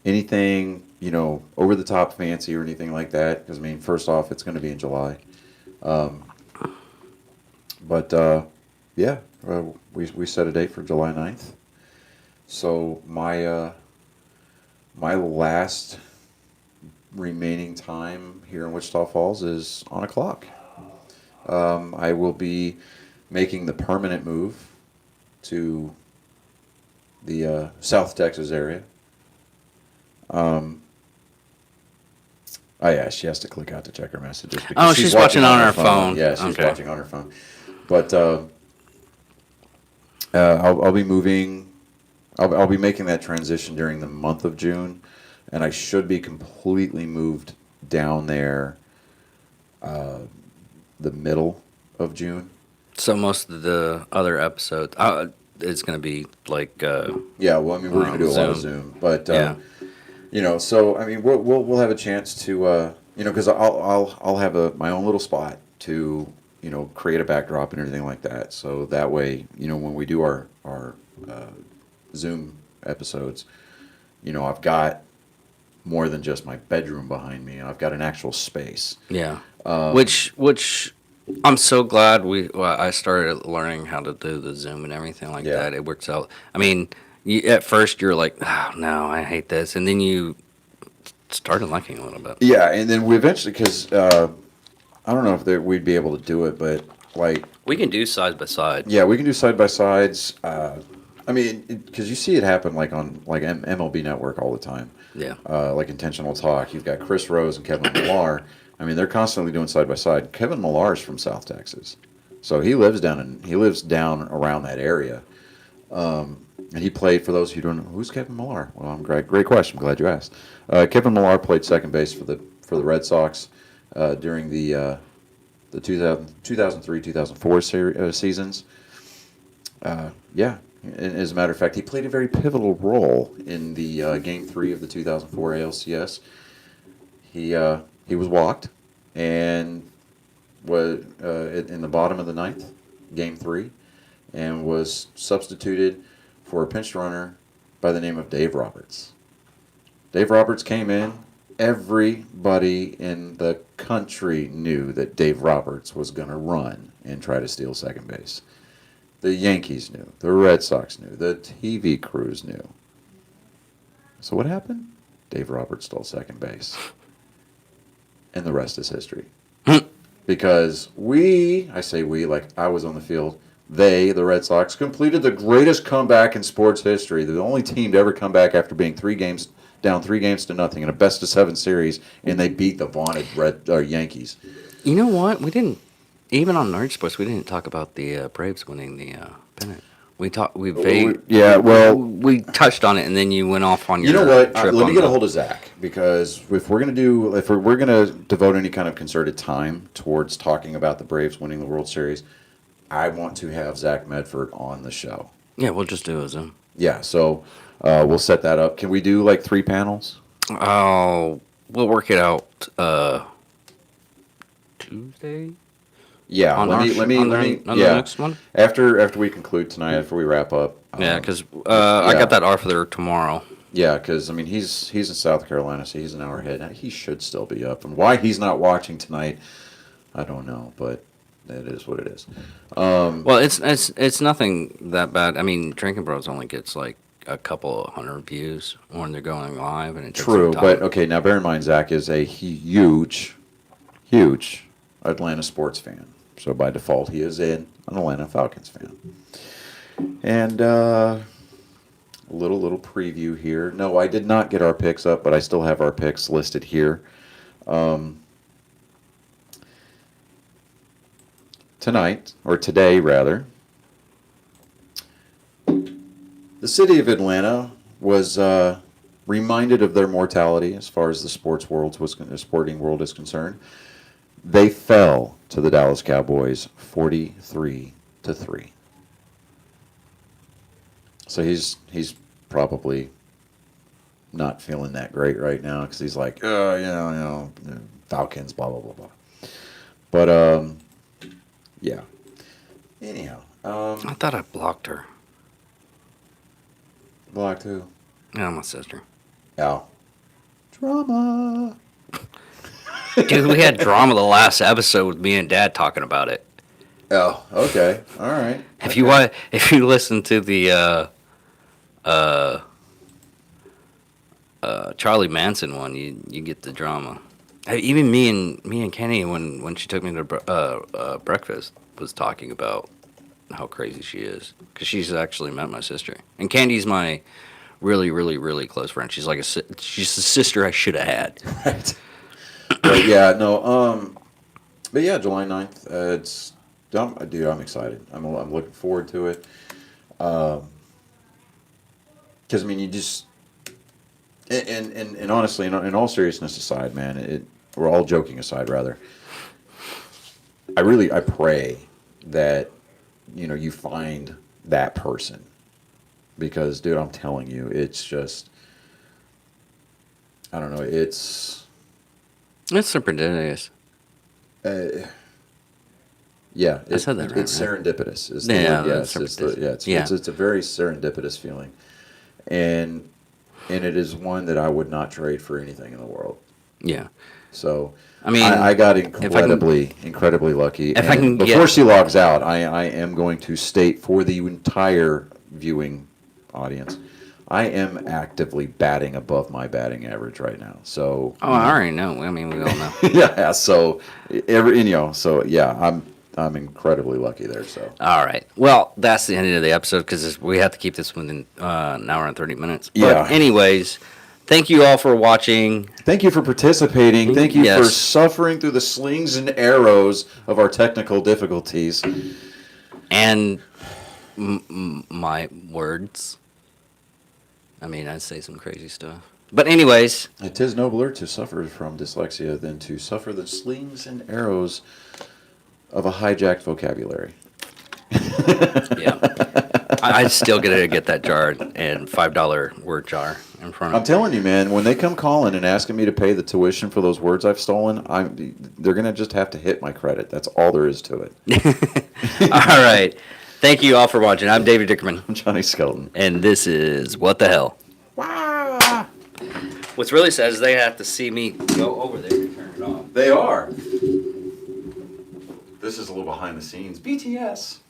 anything, over the top fancy or anything like that. Because, I mean, first off, it's going to be in July. We set a date for July 9th. So my last remaining time here in Wichita Falls is on a clock. I will be making the permanent move to the South Texas area. Oh yeah, she has to click out to check her messages. Oh, she's watching on her phone. Yeah, she's watching on her phone. But I'll be moving. I'll be making that transition during the month of June, and I should be completely moved down there the middle of June. So most of the other episodes, it's going to be like yeah. Well, I mean, we're going to do a lot of Zoom, but so I mean, we'll have a chance to because I'll have my own little spot to create a backdrop and everything like that. So that way, when we do our Zoom episodes, I've got more than just my bedroom behind me. I've got an actual space. Yeah. Which I'm so glad I started learning how to do the Zoom and everything like that. It works out. I mean, at first you're like, oh, no, I hate this. And then you started liking it a little bit. Yeah, and then we eventually, because I don't know if we'd be able to do it, but like... We can do side by side. Yeah, we can do side by sides. I mean, because you see it happen like on MLB Network all the time. Yeah. Like Intentional Talk. You've got Chris Rose and Kevin Millar. I mean, they're constantly doing side by side. Kevin Millar is from South Texas, so he lives down around that area. And he played, for those who don't know, who's Kevin Millar? Well, great question. I'm glad you asked. Kevin Millar played second base for the Red Sox during the 2003-2004 seasons. Yeah. And as a matter of fact, he played a very pivotal role in the Game 3 of the 2004 ALCS. He was walked and was in the bottom of the ninth, Game 3, and was substituted for a pinch runner by the name of Dave Roberts. Dave Roberts came in. Everybody in the country knew that Dave Roberts was going to run and try to steal second base. The Yankees knew. The Red Sox knew. The TV crews knew. So what happened? Dave Roberts stole second base. And the rest is history. Because I say we, like I was on the field, the Red Sox, completed the greatest comeback in sports history. They're the only team to ever come back after being down 3 games to nothing in a best-of-7 series, and they beat the vaunted Yankees. You know what? We didn't, even on Nerd Sports, we didn't talk about the Braves winning the pennant. We talked. We Yeah, well, we touched on it, and then you went off on your. you know what? Trip Let on me get a the- hold of Zach, because if we're gonna devote any kind of concerted time towards talking about the Braves winning the World Series, I want to have Zach Medford on the show. Yeah, we'll just do a Zoom. Yeah, so we'll set that up. Can we do like 3 panels? Oh, we'll work it out. Tuesday. Yeah, On let our me on the yeah. next one? After we conclude tonight, after we wrap up. Yeah, because I yeah. got that offer there tomorrow. Yeah, because I mean he's in South Carolina, so he's an hour ahead. He should still be up, and why he's not watching tonight, I don't know, but it is what it is. Well, it's nothing that bad. I mean, Drinking Bros only gets like a couple of 100 views when they're going live, and it takes True, some but time. okay. Now bear in mind, Zach is a huge Atlanta sports fan. So by default, he is an Atlanta Falcons fan. And a little preview here. No, I did not get our picks up, but I still have our picks listed here. Tonight, or today rather, the city of Atlanta was reminded of their mortality as far as the sporting world is concerned. They fell to the Dallas Cowboys 43-3. So he's probably not feeling that great right now, because he's like, Falcons, blah blah blah blah. But yeah. Anyhow, I thought I blocked her. blocked who? Yeah, my sister. Al. Drama. Dude, we had drama the last episode with me and Dad talking about it. Oh, okay, all right. If you listen to the Charlie Manson one, you get the drama. Hey, even me and Kenny, when she took me to breakfast, was talking about how crazy she is, because she's actually met my sister, and Candy's my really really really close friend. She's like she's the sister I should have had. Right. But yeah, no. But yeah, July 9th. It's dude. I'm excited. I'm looking forward to it. Because I mean, you just and honestly, in all seriousness aside, man, we're all joking aside, rather. I pray that you find that person, because dude, I'm telling you, it's just, I don't know, it's serendipitous. Yeah, I said that right, it's right? serendipitous. Is Yeah, the word. that's Yes, serendipitous. it's a very serendipitous feeling, and it is one that I would not trade for anything in the world. Yeah. So I mean, I got if I can- incredibly lucky. if I And can before get- she logs out, I am going to state for the entire viewing audience, I am actively batting above my batting average right now. So Oh, I already know. I mean, we all know. yeah, so so yeah, I'm incredibly lucky there. So All right. Well, that's the end of the episode, because we have to keep this within an hour and 30 minutes. Yeah. But anyways, thank you all for watching. thank you for participating. Thank you for Yes. suffering through the slings and arrows of our technical difficulties. And my words. I mean, I say some crazy stuff. But anyways, It is nobler to suffer from dyslexia than to suffer the slings and arrows of a hijacked vocabulary. yeah. I still get that jar and $5 word jar in front I'm of telling you, man, when they come calling and asking me to pay the tuition for those words I've stolen, they're going to just have to hit my credit. That's all there is to it. All right. Thank you all for watching. I'm David Dickerman, I'm Johnny Skelton. and this is What the Hell. Wow. What's really sad is they have to see me go over there to turn it off. They are. This is a little behind the scenes. BTS.